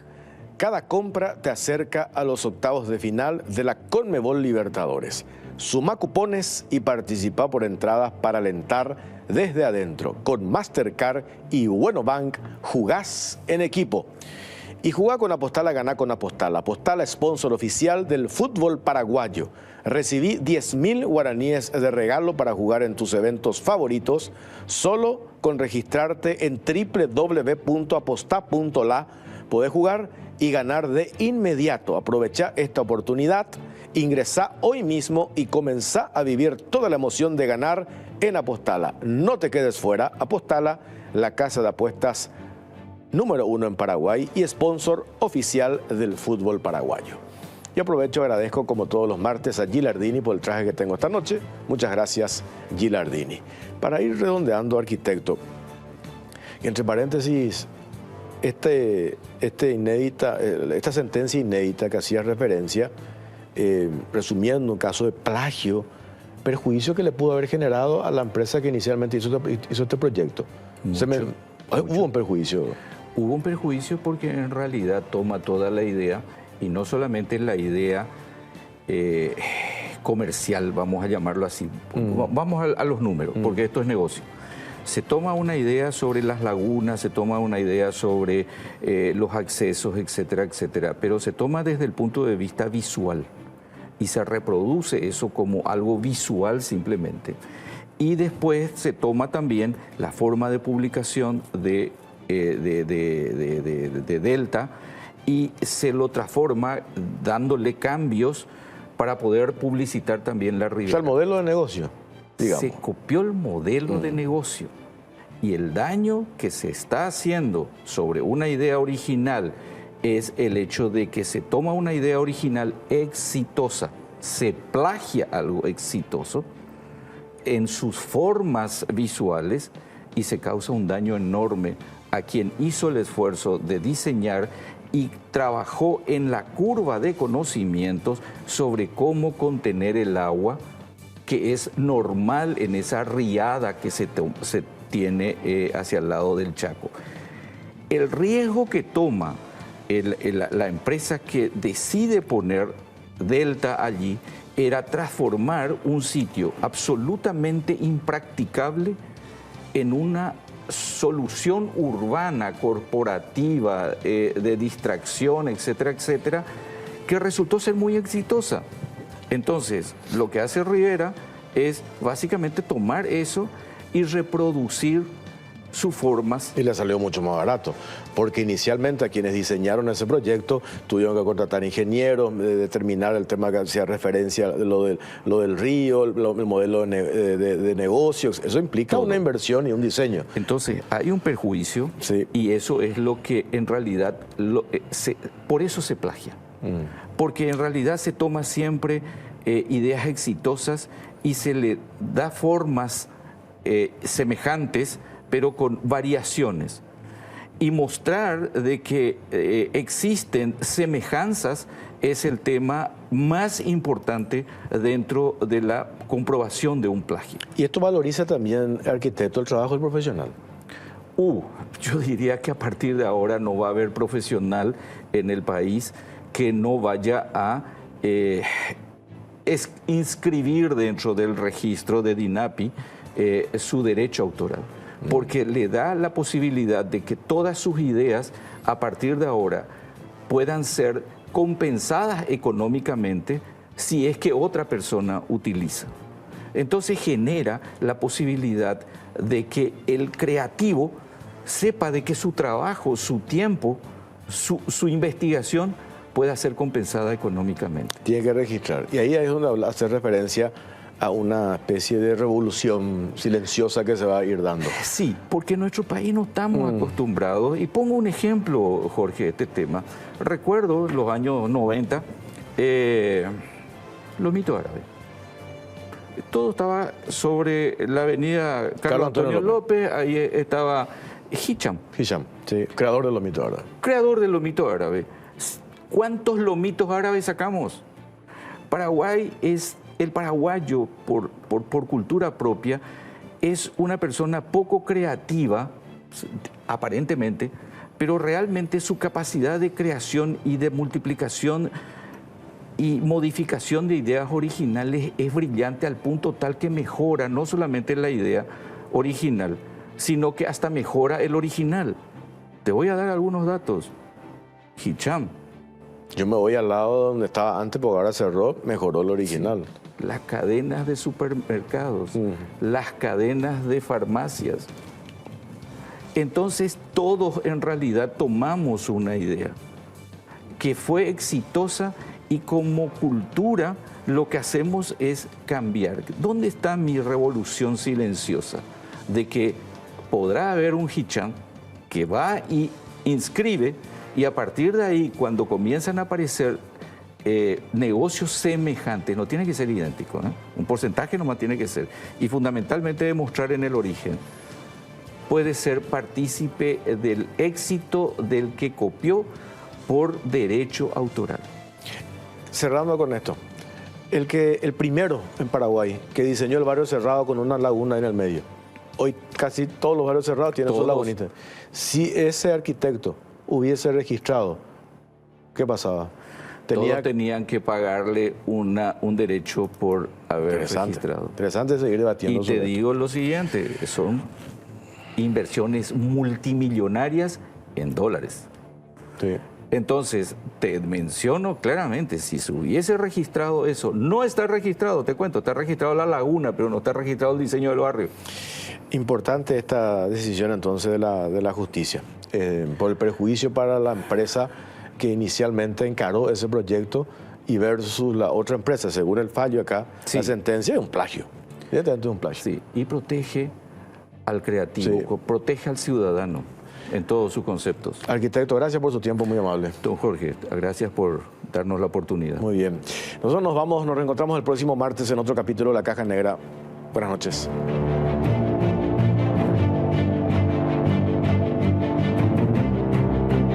cada compra te acerca a los octavos de final de la Conmebol Libertadores. Suma cupones y participa por entradas para alentar desde adentro. Con Mastercard y Bueno Bank jugás en equipo. Y jugá con Apostala, ganá con Apostala. Apostala, sponsor oficial del fútbol paraguayo. Recibí 10.000 guaraníes de regalo para jugar en tus eventos favoritos solo con registrarte en www.aposta.la. Podés jugar y ganar de inmediato. Aprovecha esta oportunidad, ingresá hoy mismo y comenzá a vivir toda la emoción de ganar en Apostala. No te quedes fuera. Apostala, la casa de apuestas número 1 en Paraguay y sponsor oficial del fútbol paraguayo. Y aprovecho, agradezco como todos los martes a Gilardini por el traje que tengo esta noche. Muchas gracias, Gilardini. Para ir redondeando, arquitecto, entre paréntesis, esta sentencia inédita que hacía referencia, resumiendo un caso de plagio, perjuicio que le pudo haber generado a la empresa que inicialmente hizo este proyecto. Hubo un perjuicio. Hubo un perjuicio porque en realidad toma toda la idea, y no solamente la idea comercial, vamos a llamarlo así. Vamos a los números, porque esto es negocio. Se toma una idea sobre las lagunas, se toma una idea sobre los accesos, etcétera, etcétera, pero se toma desde el punto de vista visual y se reproduce eso como algo visual simplemente. Y después se toma también la forma de publicación de Delta y se lo transforma dándole cambios para poder publicitar también la O ribera. sea, el modelo de negocio, digamos. Se copió el modelo de negocio y el daño que se está haciendo sobre una idea original es el hecho de que se toma una idea original exitosa, se plagia algo exitoso en sus formas visuales y se causa un daño enorme a quien hizo el esfuerzo de diseñar y trabajó en la curva de conocimientos sobre cómo contener el agua, que es normal en esa riada que se tiene hacia el lado del Chaco. El riesgo que toma la empresa que decide poner Delta allí era transformar un sitio absolutamente impracticable en una solución urbana, corporativa, de distracción, etcétera, etcétera, que resultó ser muy exitosa. Entonces, lo que hace Rivera es básicamente tomar eso y reproducir sus formas. Y le salió mucho más barato, porque inicialmente a quienes diseñaron ese proyecto tuvieron que contratar ingenieros, determinar el tema que hacía referencia, lo del río, el modelo de negocios. Eso implica Todo. una inversión y un diseño. Entonces, hay un perjuicio Sí. y eso es lo que en realidad, por eso se plagia. Porque en realidad se toma siempre ideas exitosas y se le da formas semejantes, pero con variaciones. Y mostrar de que existen semejanzas es el tema más importante dentro de la comprobación de un plagio. Y esto valoriza también, arquitecto, el trabajo del profesional. Yo diría que a partir de ahora no va a haber profesional en el país que no vaya a inscribir dentro del registro de DINAPI su derecho autoral, porque le da la posibilidad de que todas sus ideas a partir de ahora puedan ser compensadas económicamente si es que otra persona utiliza. Entonces genera la posibilidad de que el creativo sepa de que su trabajo, su tiempo, su investigación pueda ser compensada económicamente. Tiene que registrar. Y ahí es donde hace referencia a una especie de revolución silenciosa que se va a ir dando. Sí, porque en nuestro país no estamos acostumbrados. Y pongo un ejemplo, Jorge, de este tema. Recuerdo los años 90, los mitos árabes. Todo estaba sobre la avenida Carlos Antonio López, ahí estaba Hicham. Hisham, sí, creador de los mitos árabes. Creador de los mitos árabes. ¿Cuántos lomitos árabes sacamos? Paraguay es... El paraguayo, por cultura propia, es una persona poco creativa, aparentemente, pero realmente su capacidad de creación y de multiplicación y modificación de ideas originales es brillante al punto tal que mejora no solamente la idea original, sino que hasta mejora el original. Te voy a dar algunos datos. Hicham. Yo me voy al lado donde estaba antes, porque ahora cerró, mejoró el original. Las cadenas de supermercados, las cadenas de farmacias. Entonces todos en realidad tomamos una idea que fue exitosa y como cultura lo que hacemos es cambiar. ¿Dónde está mi revolución silenciosa? De que podrá haber un Hicham que va y inscribe y a partir de ahí cuando comienzan a aparecer negocios semejantes, no tiene que ser idéntico, ¿eh? Un porcentaje nomás tiene que ser, y fundamentalmente demostrar en el origen, puede ser partícipe del éxito del que copió por derecho autoral. Cerrando con esto, el primero en Paraguay que diseñó el barrio cerrado con una laguna en el medio. Hoy casi todos los barrios cerrados tienen su lagunita. Si ese arquitecto hubiese registrado, ¿qué pasaba? Todos tenían que pagarle un derecho por haber registrado. Interesante seguir debatiendo. Y te digo lo siguiente, son inversiones multimillonarias en dólares. Sí. Entonces, te menciono claramente, si se hubiese registrado eso, no está registrado, te cuento, está registrado la laguna, pero no está registrado el diseño del barrio. Importante esta decisión entonces de la justicia. Por el perjuicio para la empresa que inicialmente encaró ese proyecto y versus la otra empresa. Según el fallo acá, Sí. la sentencia es un plagio. Evidentemente es un plagio. Sí, y protege al creativo, Sí. Protege al ciudadano en todos sus conceptos. Arquitecto, gracias por su tiempo, muy amable. Don Jorge, gracias por darnos la oportunidad. Muy bien. Nosotros nos vamos, nos reencontramos el próximo martes en otro capítulo de La Caja Negra. Buenas noches.